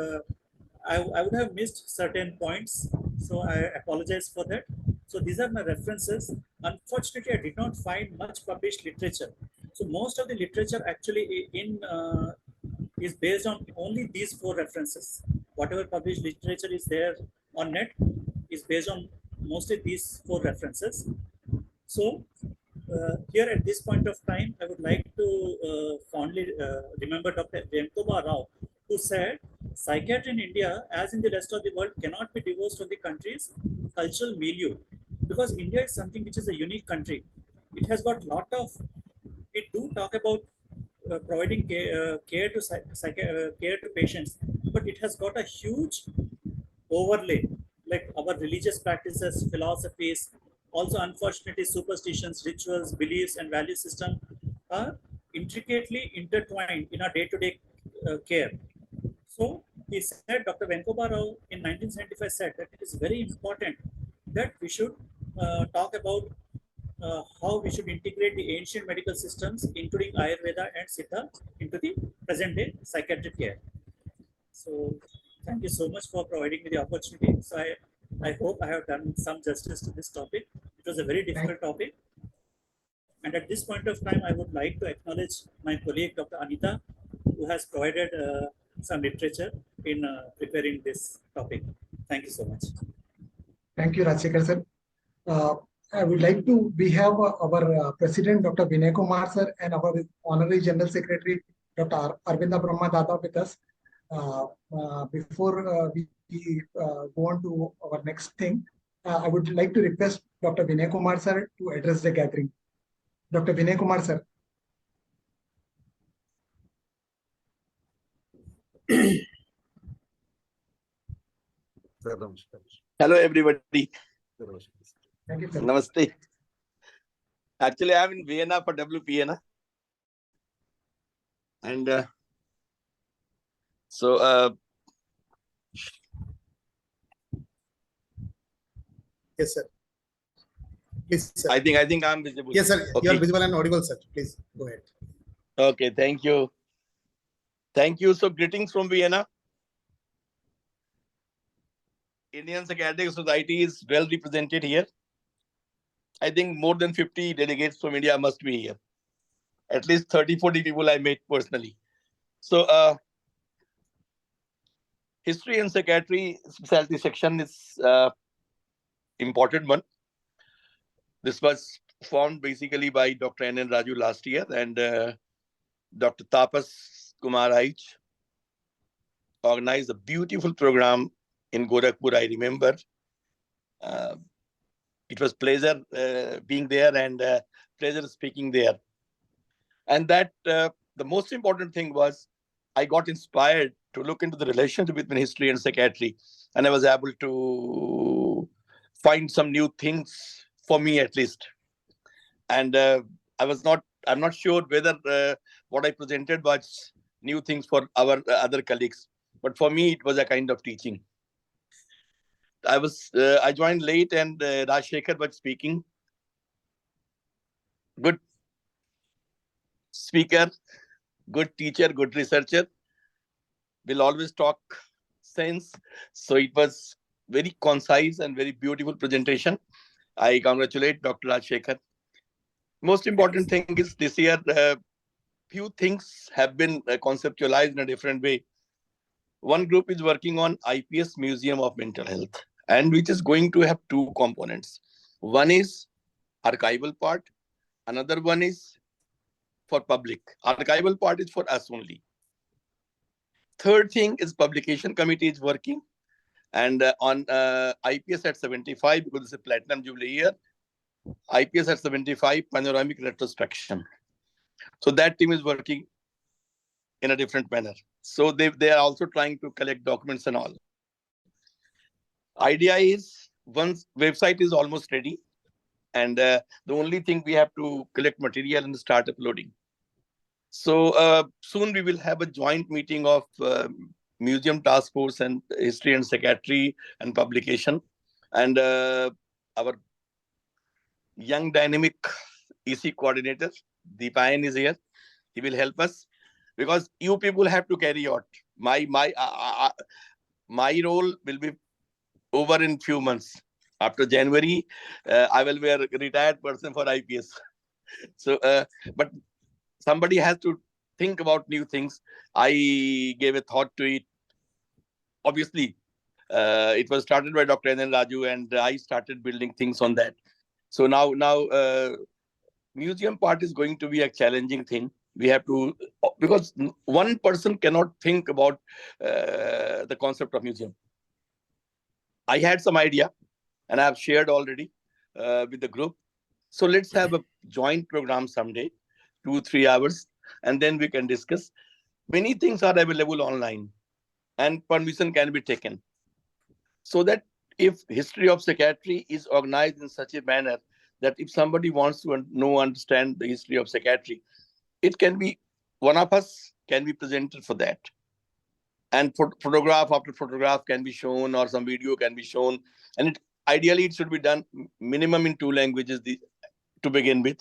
Speaker 1: I would have missed certain points, so I apologize for that. So these are my references. Unfortunately, I did not find much published literature. So most of the literature actually in is based on only these 4 references. Whatever published literature is there on net is based on mostly these 4 references. So here at this point of time, I would like to fondly remember Dr. Venkoba Rao, who said, psychiatry in India, as in the rest of the world, cannot be divorced from the country's cultural milieu, because India is something which is a unique country. It has got lot of, we do talk about providing care to patients, but it has got a huge overlay, like our religious practices, philosophies, also unfortunately superstitions, rituals, beliefs, and value system are intricately intertwined in our day-to-day care. So he said, Dr. Venkoba Rao in 1975 said that it is very important that we should talk about how we should integrate the ancient medical systems, including Ayurveda and Siddha, into the present-day psychiatric care. So thank you so much for providing me the opportunity. So I hope I have done some justice to this topic. It was a very difficult topic. And at this point of time, I would like to acknowledge my colleague, Dr. Anita, who has provided some literature in preparing this topic. Thank you so much.
Speaker 2: Thank you, Rajsekhar sir. I would like to, we have our President, Dr. Vinay Kumar sir, and our Honorary General Secretary, Dr. Arvinda Brahma Dada with us. Before we go on to our next thing, I would like to request Dr. Vinay Kumar sir to address the gathering. Dr. Vinay Kumar sir.
Speaker 7: Hello, everybody.
Speaker 2: Thank you, sir.
Speaker 7: Namaste. Actually, I'm in Vienna for WPN. And
Speaker 6: Yes, sir. Please, sir.
Speaker 7: I think I'm visible.
Speaker 6: Yes, sir.
Speaker 7: Okay.
Speaker 6: You are visible and audible, sir. Please go ahead.
Speaker 7: Okay, thank you. Thank you. So greetings from Vienna. Indian Psychiatric Society is well represented here. I think more than 50 delegates from India must be here. At least 30-40 people I met personally. So history and psychiatry specialty section is important one. This was formed basically by Dr. N. Raju last year, and Dr. Tapas Kumar Aich organized a beautiful program in Gorakhpur, I remember. It was pleasure being there and pleasure speaking there. And that the most important thing was I got inspired to look into the relationship between history and psychiatry. And I was able to find some new things for me at least. And I'm not sure whether what I presented was new things for our other colleagues. But for me, it was a kind of teaching. I joined late and Rajsekhar was speaking. Good speaker, good teacher, good researcher, will always talk sense. So it was very concise and very beautiful presentation. I congratulate Dr. Rajshekhar. Most important thing is this year, few things have been conceptualized in a different way. One group is working on IPS Museum of Mental Health, and which is going to have two components. One is archival part. Another one is for public. Archival part is for us only. Third thing is publication committee is working, and on IPS at 75, because it's a platinum jubilee year, IPS at 75 panoramic retrospection. So that team is working in a different manner. So they are also trying to collect documents and all. Idea is, once website is almost ready, and the only thing we have to collect material and start uploading. So soon we will have a joint meeting of Museum Task Force and History and Psychiatry and Publication. And our young dynamic EC coordinator, Deepayan, is here. He will help us, because you people have to carry out. My role will be over in few months. After January, I will be a retired person for IPS. So, but somebody has to think about new things. I gave a thought to it. Obviously, it was started by Dr. N. Raju, and I started building things on that. So now, museum part is going to be a challenging thing. We have to, because one person cannot think about the concept of museum. I had some idea, and I have shared already with the group. So let's have a joint program someday, 2-3 hours, and then we can discuss. Many things are available online, and permission can be taken. So that if history of psychiatry is organized in such a manner that if somebody wants to understand the history of psychiatry, it can be, one of us can be presented for that. And photograph after photograph can be shown, or some video can be shown. And ideally, it should be done minimum in 2 languages to begin with,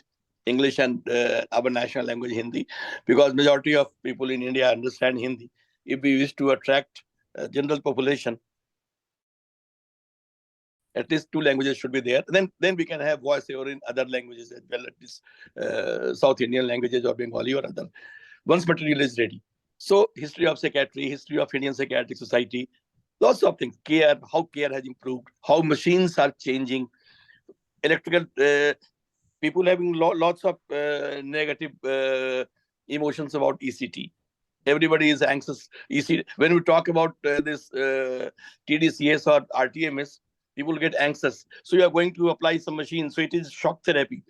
Speaker 7: English and our national language, Hindi, because majority of people in India understand Hindi. If we wish to attract general population, at least 2 languages should be there. Then we can have voiceover in other languages as well, at least South Indian languages or Bengali or other, once material is ready. So history of psychiatry, history of Indian Psychiatric Society, lots of things. Care, how care has improved, how machines are changing, electrical, people having lots of negative emotions about ECT. Everybody is anxious. ECT. When we talk about this TDCS or RTMS, people get anxious. So you are going to apply some machine. So it is shock therapy.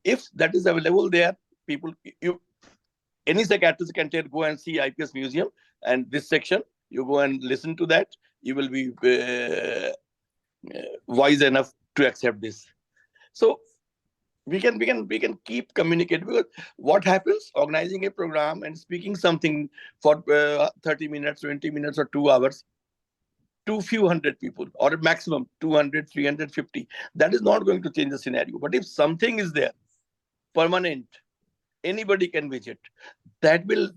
Speaker 7: If that is available there, people, any psychiatrist can go and see IPS Museum, and this section, you go and listen to that. You will be wise enough to accept this. So we can keep communicating, because what happens, organizing a program and speaking something for 30 minutes, 20 minutes, or 2 hours, to few hundred people, or maximum 200, 350, that is not going to change the scenario. But if something is there, permanent, anybody can visit, that will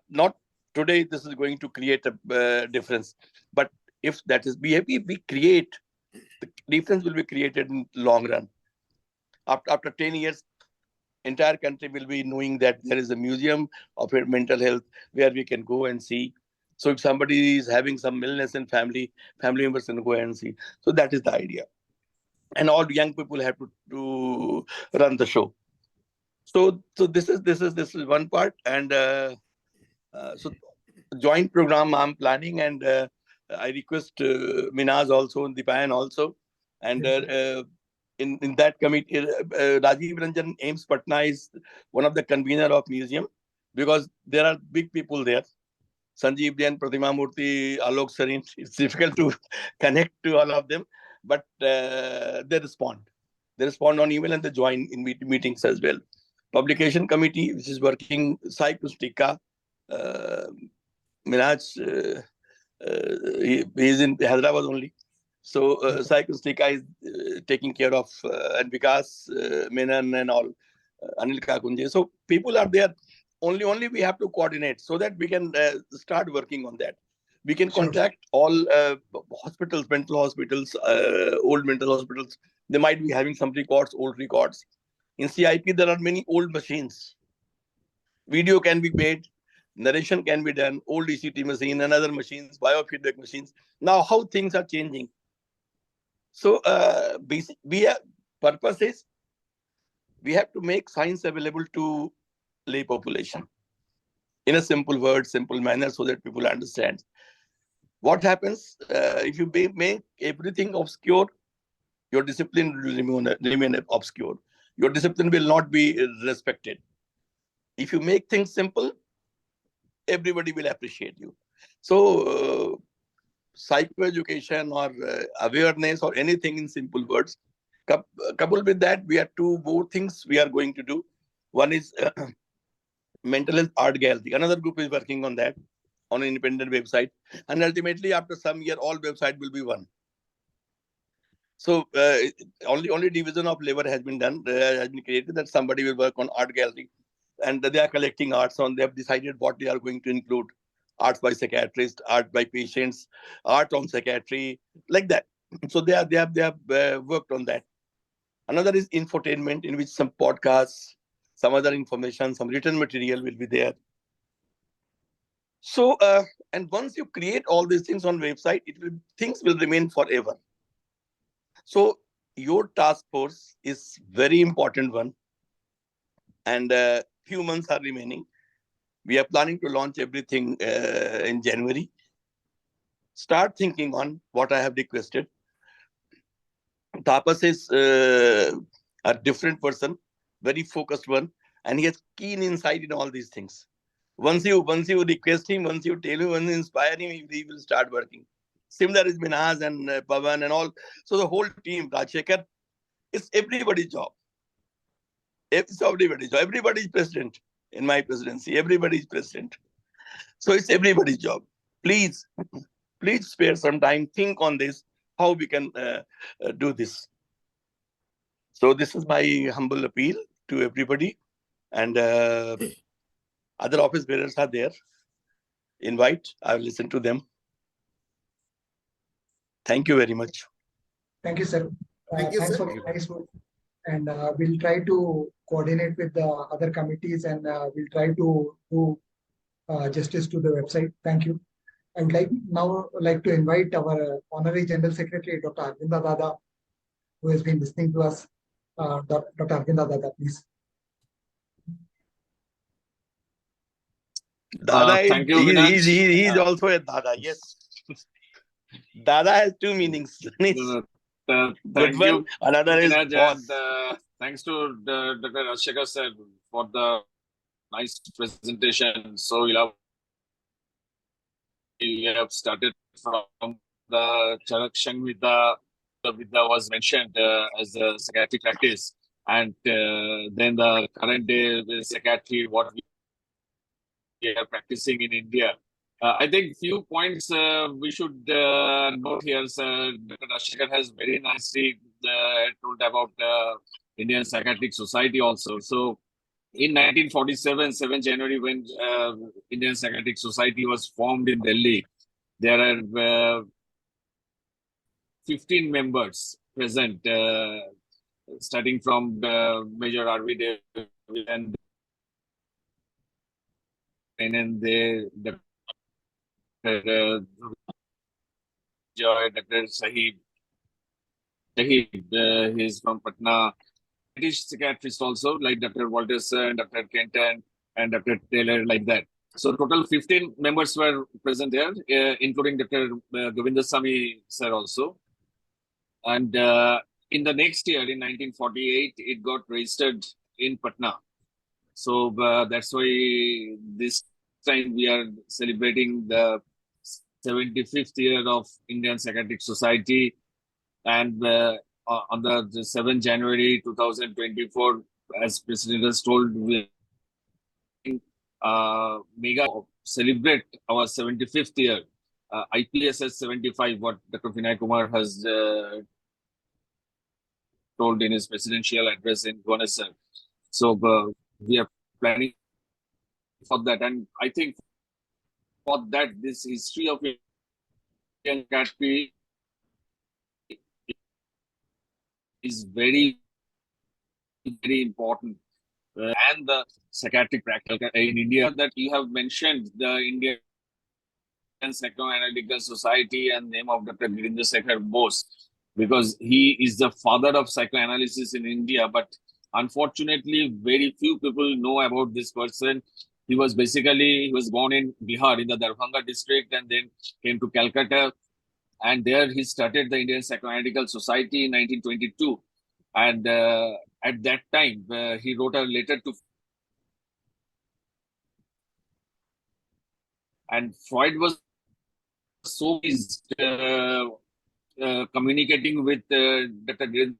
Speaker 7: not today, this is going to create a difference. But if that is, we create, the difference will be created in long run. After 10 years, entire country will be knowing that there is a museum of mental health where we can go and see. So if somebody is having some illness in family members can go and see. So that is the idea. And all young people have to run the show. So this is one part. And so joint program I'm planning, and I request Minaz also, and Deepayan also. And in that committee, Rajiv Ranjan Ames Patna is one of the convener of museum, because there are big people there. Sanjeev Jain, Pratima Murthy, Alok Sarin. It's difficult to connect to all of them, but they respond. They respond on email, and they join in meetings as well. Publication committee, which is working, Psychiatric, Minaj, he is in Hyderabad only. So Psychiatric is taking care of, and Vikas Menon and all. Anil Kakunje. So people are there. Only we have to coordinate so that we can start working on that. We can
Speaker 2: Sure.
Speaker 7: contact all hospitals, mental hospitals, old mental hospitals. They might be having some records, old records. In CIP, there are many old machines. Video can be made, narration can be done, old ECT machine and other machines, biofeedback machines. Now, how things are changing. So, purpose is we have to make science available to lay population in a simple word, simple manner, so that people understand. What happens if you make everything obscure? Your discipline will remain obscure. Your discipline will not be respected. If you make things simple, everybody will appreciate you. So, psychoeducation or awareness or anything in simple words. Coupled with that, we have two more things we are going to do. One is mental health art gallery. Another group is working on that on an independent website. And ultimately, after some year, all website will be one. So only division of labor has been done, has been created, that somebody will work on art gallery. And they are collecting arts on. They have decided what they are going to include. Arts by psychiatrists, art by patients, art on psychiatry, like that. So they have worked on that. Another is infotainment, in which some podcasts, some other information, some written material will be there. So, and once you create all these things on website, things will remain forever. So your task force is very important one, and few months are remaining. We are planning to launch everything in January. Start thinking on what I have requested. Tapas is a different person, very focused one, and he has keen insight in all these things. Once you request him, once you tell him, once you inspire him, he will start working. Similar is Minhaz and Pavan and all. So the whole team, Rajshekhar, it's everybody's job. It's everybody's job. Everybody is president in my presidency. Everybody is president. So it's everybody's job. Please spare some time. Think on this, how we can do this. So this is my humble appeal to everybody. And other office bearers are there. Invite. I will listen to them. Thank you very much.
Speaker 2: Thank you, sir.
Speaker 3: Thank you,
Speaker 2: Thanks
Speaker 3: sir.
Speaker 2: for the nice work. And we'll try to coordinate with the other committees, and we'll try to do justice to the website. Thank you. I would like to invite our Honorary General Secretary, Dr. Arvinda Dada, who has been listening to us. Dr. Arvinda Dada, please.
Speaker 7: Dada,
Speaker 8: thank you, Vinaj.
Speaker 7: he's also a Dada. Yes. Dada has two meanings. One is
Speaker 8: Thank
Speaker 7: good one,
Speaker 8: you,
Speaker 7: another is
Speaker 8: Vinaj,
Speaker 7: boss.
Speaker 8: and thanks to Dr. Rajshekhar sir for the nice presentation. So we have started from the Charak Vidya was mentioned as a psychiatric practice, and then the current day the psychiatry, what we are practicing in India. I think few points we should note here. Dr. Rajshekhar has very nicely told about Indian Psychiatric Society also. So in 1947, 7 January, when Indian Psychiatric Society was formed in Delhi, there are 15 members present, starting from Major R.V. Davis and Dr. Joy, Dr. Sahib, he's from Patna. British psychiatrists also, like Dr. Walters and Dr. Kenton and Dr. Taylor, like that. So total 15 members were present there, including Dr. Govindasamy sir also. And in the next year, in 1948, it got registered in Patna. So that's why this time we are celebrating the 75th year of Indian Psychiatric Society. And on the 7th January 2024, as President has told, we mega celebrate our 75th year. IPSS 75, what Dr. Vinay Kumar has told in his presidential address in Bhubaneswar. So we are planning for that, and I think for that, this history of Indian psychiatry is very, very important. And the psychiatric practice in India that you have mentioned, the Indian Psychoanalytical Society and name of Dr. Virendra Shekhar Bose, because he is the father of psychoanalysis in India. But unfortunately, very few people know about this person. He was born in Bihar in the Darbhanga district and then came to Calcutta. And there he started the Indian Psychoanalytical Society in 1922. And at that time, he wrote a letter to and Freud was so pleased communicating with Dr.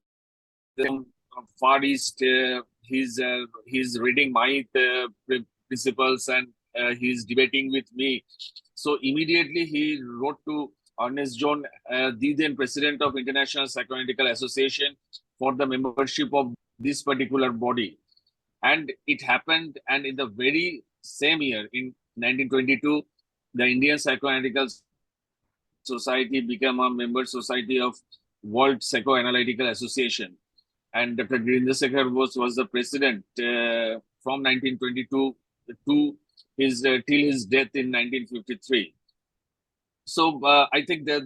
Speaker 8: Far East. He's reading my principles and he's debating with me. So immediately he wrote to Ernest John, the then president of International Psychoanalytical Association, for the membership of this particular body. And it happened, and in the very same year, in 1922, the Indian Psychoanalytical Society became a member society of World Psychoanalytical Association. And Dr. Virendra Shekhar Bose was the president from 1922 to till his death in 1953. So I think that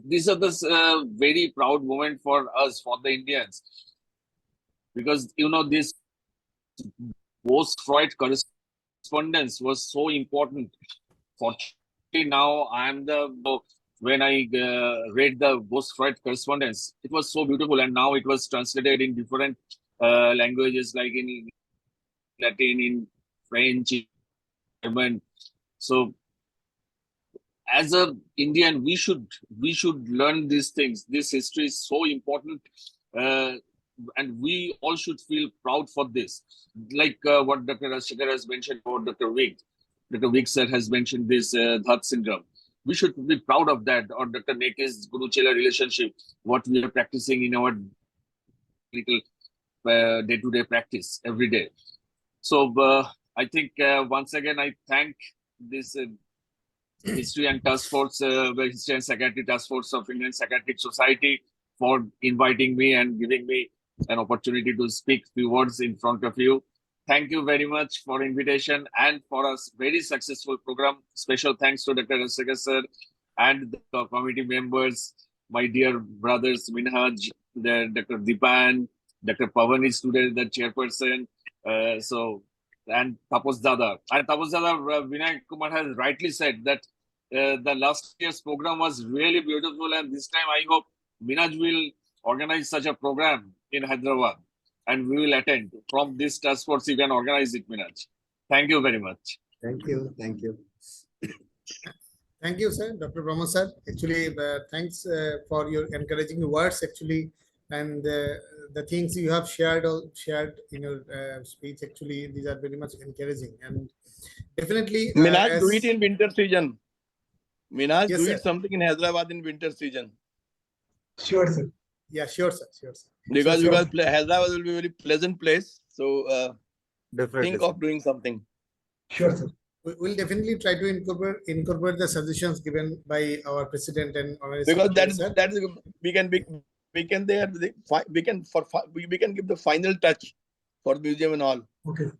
Speaker 8: these are the very proud moment for us, for the Indians, because this Bose-Freud correspondence was so important. Fortunately, now when I read the Bose-Freud correspondence, it was so beautiful, and now it was translated in different languages, like in Latin, in French, in German. So, as a Indian, we should learn these things. This history is so important, and we all should feel proud for this. Like what Dr. Rajshekhar has mentioned about Dr. Vig. Dr. Vig sir has mentioned this Dhat syndrome. We should be proud of that. Or Dr. Neke's Guru-Chela relationship, what we are practicing in our day-to-day practice every day. So I think once again, I thank this History and Task Force, History and Psychiatry Task Force of Indian Psychiatric Society for inviting me and giving me an opportunity to speak few words in front of you. Thank you very much for invitation and for a very successful program. Special thanks to Dr. Rajshekhar sir and the committee members, my dear brothers Minhaj, Dr. Dipan, Dr. Pavan is today the chairperson. And Tapos Dada. And Tapos Dada, Vinay Kumar has rightly said that the last year's program was really beautiful, and this time I hope Minhaj will organize such a program in Hyderabad, and we will attend. From this task force, you can organize it, Minhaj. Thank you very much.
Speaker 3: Thank you. Thank you.
Speaker 6: Thank you, sir, Dr. Brahma sir. Actually, thanks for your encouraging words, actually, and the things you have shared in your speech. Actually, these are very much encouraging, and definitely.
Speaker 7: Minhaj, do it in winter season. Minhaj,
Speaker 6: Yes,
Speaker 7: do
Speaker 6: sir.
Speaker 7: it something in Hyderabad in winter season.
Speaker 2: Sure, sir.
Speaker 6: Yeah, sure, sir. Sure, sir.
Speaker 7: Because
Speaker 2: Sure.
Speaker 7: Hyderabad will be a very pleasant place. So
Speaker 5: Definitely.
Speaker 7: think of doing something.
Speaker 2: Sure, sir.
Speaker 6: We'll definitely try to incorporate the suggestions given by our president and
Speaker 7: Because
Speaker 6: sir.
Speaker 7: that is we can give the final touch for the museum and all.
Speaker 2: Okay.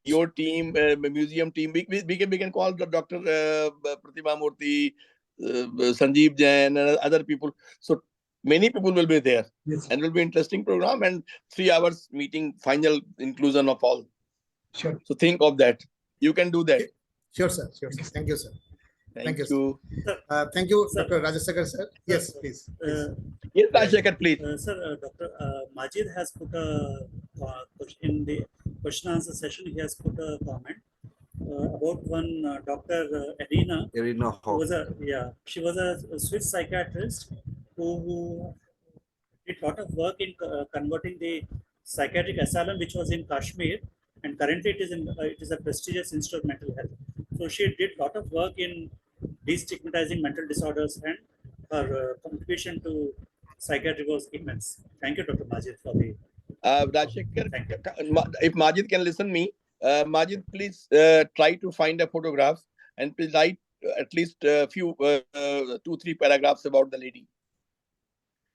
Speaker 7: Your team, museum team, we can call the Dr. Pratibha Murthy, Sanjeev Jain, and other people. So many people will be there,
Speaker 2: Yes.
Speaker 7: and it will be interesting program, and 3 hours meeting, final inclusion of all.
Speaker 2: Sure.
Speaker 7: So think of that. You can do that.
Speaker 6: Sure, sir. Sure, sir. Thank you, sir.
Speaker 7: Thank
Speaker 6: you,
Speaker 7: you.
Speaker 6: Thank you, Dr. Rajshekhar sir. Yes, please.
Speaker 7: Yes, Rajshekhar, please.
Speaker 1: Sir, Dr. Majid has put a in the question answer session. He has put a comment about one Dr. Irina.
Speaker 5: Irina
Speaker 1: Who was she was a Swiss psychiatrist who did a lot of work in converting the psychiatric asylum, which was in Kashmir, and currently it is a prestigious institute of mental health. So she did a lot of work in destigmatizing mental disorders, and her contribution to psychiatry was immense. Thank you, Dr. Majid, for the
Speaker 7: Rajshekhar,
Speaker 1: Thank you.
Speaker 7: if Majid can listen me, Majid, please try to find a photograph and please write at least a few 2-3 paragraphs about the lady,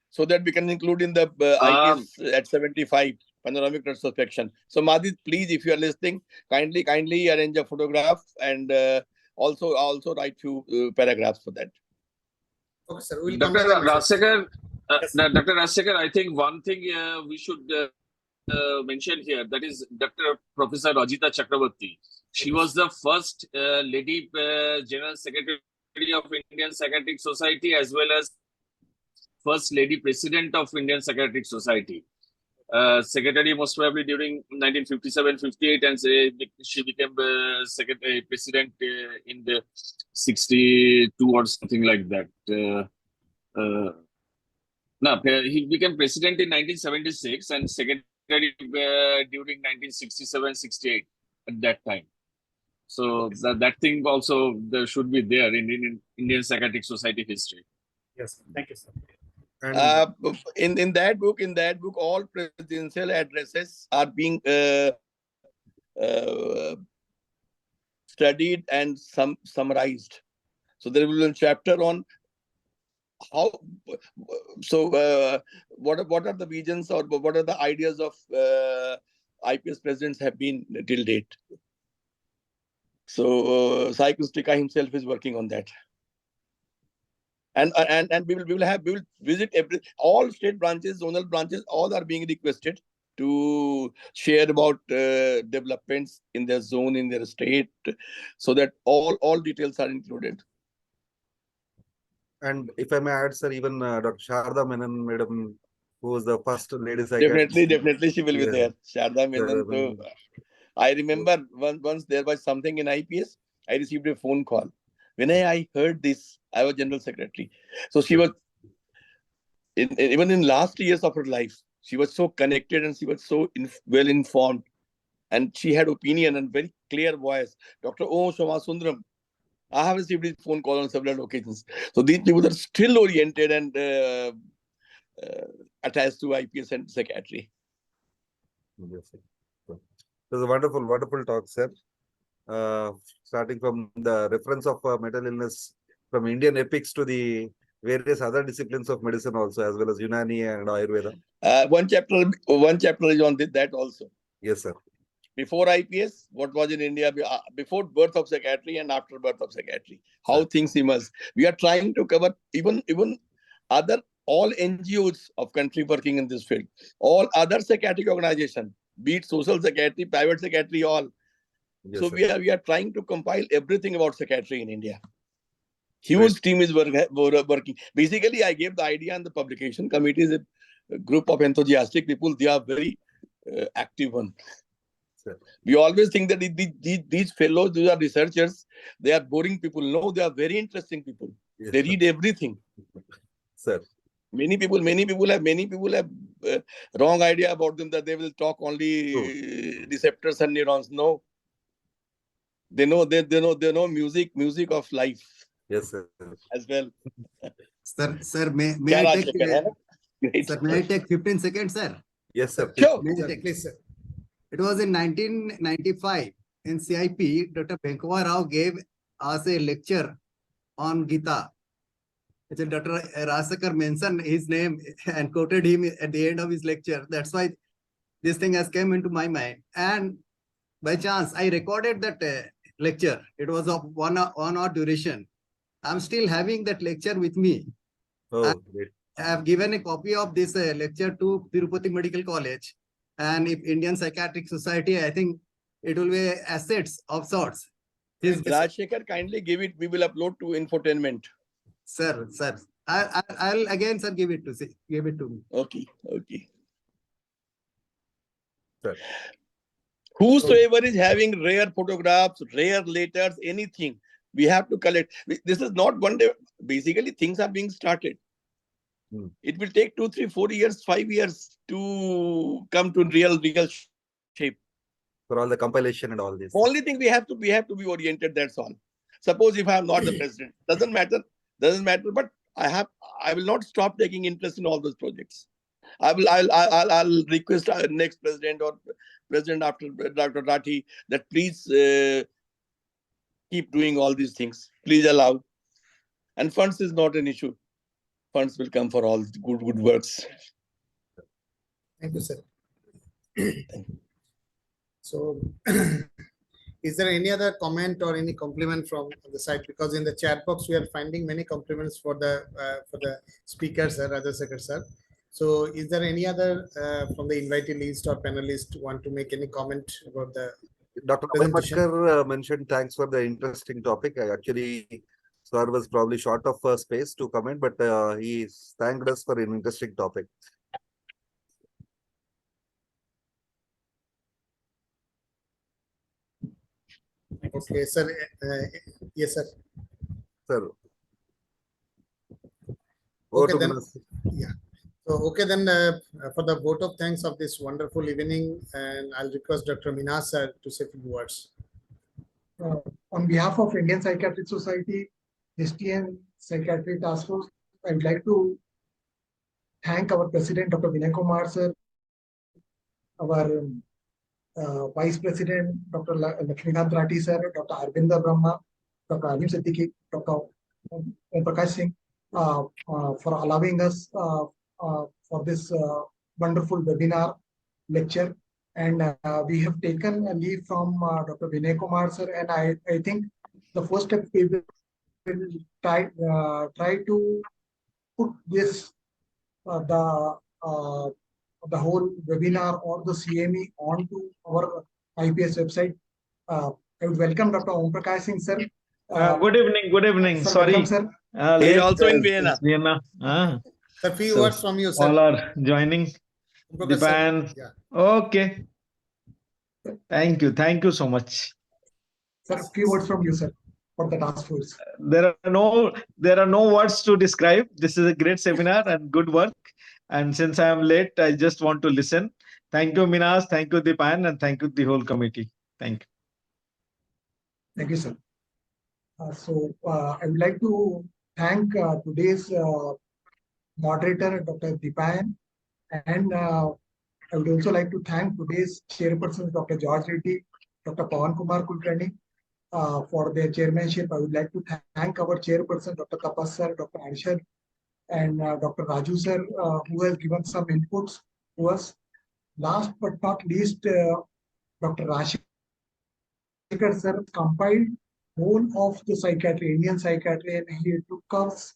Speaker 7: so that we can include in the IPS at 75 panoramic retrospection. So Majid, please, if you are listening, kindly arrange a photograph and also write few paragraphs for that.
Speaker 3: Okay, sir. We'll
Speaker 8: Dr.
Speaker 3: convey the message.
Speaker 8: Rajshekhar,
Speaker 1: Yes, sir.
Speaker 8: Dr. Rajshekhar, I think one thing we should mention here, that is Dr. Professor Rajita Chakrabarti. She was the first lady General Secretary of Indian Psychiatric Society, as well as first lady President of Indian Psychiatric Society. Secretary most probably during 1957-58, and she became secretary president in the 62 or something like that. No, he became president in 1976 and secretary during 1967-68 at that time. So that thing also there should be there in Indian Psychiatric Society history.
Speaker 1: Yes, thank you, sir.
Speaker 5: And
Speaker 7: In that book, all presidential addresses are being studied and summarized. So there will be a chapter on how. So what are the visions or what are the ideas of IPS presidents have been till date? So Psychiatric himself is working on that. And we will visit all state branches, zonal branches, all are being requested to share about developments in their zone, in their state, so that all details are included.
Speaker 5: And if I may add, sir, even Dr. Sharda Menon, madam, who was the first lady psychiatrist.
Speaker 7: Definitely she will be there. Sharda Menon.
Speaker 5: Menon.
Speaker 7: So, I remember once there was something in IPS, I received a phone call. When I heard this, I was General Secretary. So she was, even in last years of her life, she was so connected and she was so well informed. And she had opinion and very clear voice. Dr. O. Shoma Sundaram, I have received his phone call on several occasions. So these people are still oriented and attached to IPS and psychiatry.
Speaker 5: Yes, sir. It was a wonderful talk, sir. Starting from the reference of mental illness from Indian epics to the various other disciplines of medicine also, as well as Unani and Ayurveda.
Speaker 7: One chapter is on that also.
Speaker 5: Yes, sir.
Speaker 7: Before IPS, what was in India before birth of psychiatry and after birth of psychiatry, how things emerged. We are trying to cover even all NGOs of country working in this field, all other psychiatric organizations, be it social psychiatry, private psychiatry, all.
Speaker 5: Yes,
Speaker 7: So
Speaker 5: sir.
Speaker 7: we are trying to compile everything about psychiatry in India. Huge team is working. Basically, I gave the idea, and the publication committee is a group of enthusiastic people. They are very active one.
Speaker 5: Sir.
Speaker 7: We always think that these fellows, these are researchers, they are boring people. No, they are very interesting people.
Speaker 5: Yes,
Speaker 7: They
Speaker 5: sir.
Speaker 7: read everything.
Speaker 5: Sir.
Speaker 7: Many people have wrong idea about them, that they will talk only receptors and neurons. No, they know music of life.
Speaker 5: Yes, sir.
Speaker 7: As well.
Speaker 3: Sir, may I take
Speaker 7: Sir,
Speaker 3: may I take 15 seconds, sir?
Speaker 5: Yes, sir.
Speaker 7: Sure.
Speaker 3: May I take- It was in 1995 in CIP, Dr. Venkava Rao gave us a lecture on Gita. Dr. Rajshekhar mentioned his name and quoted him at the end of his lecture. That's why this thing has come into my mind. And by chance, I recorded that lecture. It was of 1 hour duration. I'm still having that lecture with me.
Speaker 5: Oh, great.
Speaker 3: I have given a copy of this lecture to Tirupati Medical College. And if Indian Psychiatric Society, I think it will be assets of sorts.
Speaker 7: Rajshekhar, kindly give it. We will upload to infotainment.
Speaker 3: Sir. I'll again, sir, give it to me.
Speaker 7: Okay.
Speaker 5: Sir.
Speaker 7: Whosoever is having rare photographs, rare letters, anything, we have to collect. This is not one day. Basically, things are being started. It will take 2, 3, 4 years, 5 years to come to real shape.
Speaker 5: For all the compilation and all this.
Speaker 7: Only thing we have to be oriented. That's all. Suppose if I am not the president, doesn't matter. But I will not stop taking interest in all those projects. I'll request our next president or president after Dr. Rathi that please keep doing all these things. Please allow. And funds is not an issue. Funds will come for all good works.
Speaker 6: Thank you, sir. So, is there any other comment or any compliment from the side? Because in the chat box we are finding many compliments for the speaker, sir, Rajasekhar sir. So, is there any other from the invitee list or panelist want to make any comment about the
Speaker 5: Dr.
Speaker 6: presentation?
Speaker 5: Abhay mentioned thanks for the interesting topic. Actually, sir was probably short of space to comment, but he thanked us for an interesting topic.
Speaker 6: Okay, sir. Yes, sir.
Speaker 5: Sir.
Speaker 6: Okay, then. Yeah. So, okay, then for the vote of thanks of this wonderful evening, and I'll request Dr. Minhaj sir to say a few words.
Speaker 2: On behalf of Indian Psychiatric Society, Christian Psychiatry Task Force, I would like to thank our President, Dr. Vinay Kumar sir, our Vice President, Dr. Lakshmikant Rathi sir, Dr. Arvinda Brahma, Dr. Alim Siddiqui, Dr. Prakash Singh, for allowing us for this wonderful webinar lecture. And we have taken a leave from Dr. Vinay Kumar sir, and I think the first step we will try to put this the whole webinar or the CME onto our IPS website. I would welcome Dr. Om Prakash Singh sir.
Speaker 9: Good evening. Good evening.
Speaker 2: Sir,
Speaker 9: sorry.
Speaker 2: welcome, sir.
Speaker 7: He also in Vienna.
Speaker 9: Vienna.
Speaker 6: A few
Speaker 9: So,
Speaker 6: words from you, sir.
Speaker 9: all are joining. Dipan.
Speaker 6: Yeah.
Speaker 9: Okay. Thank you. Thank you so much.
Speaker 2: Sir, a few words from you, sir, for the task force.
Speaker 9: There are no words to describe. This is a great seminar and good work. And since I am late, I just want to listen. Thank you, Minhaj. Thank you, Dipan, and thank you, the whole committee. Thank you.
Speaker 2: Thank you, sir. I would like to thank today's moderator, Dr. Dipan, and I would also like to thank today's chairperson, Dr. George Reddy, Dr. Pawan Kumar Kulkarni, for their chairmanship. I would like to thank our chairperson, Dr. Tapas sir, Dr. Arshad, and Dr. Raju sir, who has given some inputs to us. Last but not least, Dr. Rashikar sir compiled whole of the psychiatry, Indian psychiatry, and he took us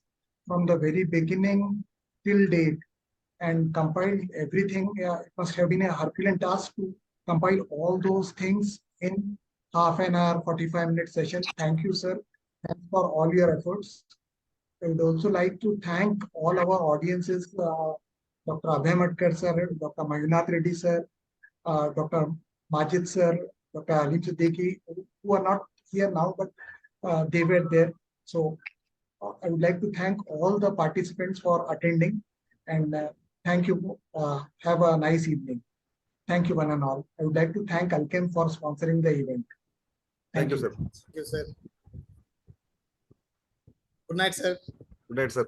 Speaker 2: from the very beginning till date and compiled everything. It must have been a Herculean task to compile all those things in half an hour, 45-minute session. Thank you, sir. Thanks for all your efforts. I would also like to thank all our audiences, Dr. Abhay Matkar sir, Dr. Mayunath Reddy sir, Dr. Majid sir, Dr. Alim Siddiqui, who are not here now, but they were there. So I would like to thank all the participants for attending, and thank you. Have a nice evening. Thank you, one and all. I would like to thank Alchem for sponsoring the event.
Speaker 5: Thank you, sir.
Speaker 6: Thank you, sir. Good night, sir.
Speaker 5: Good night, sir.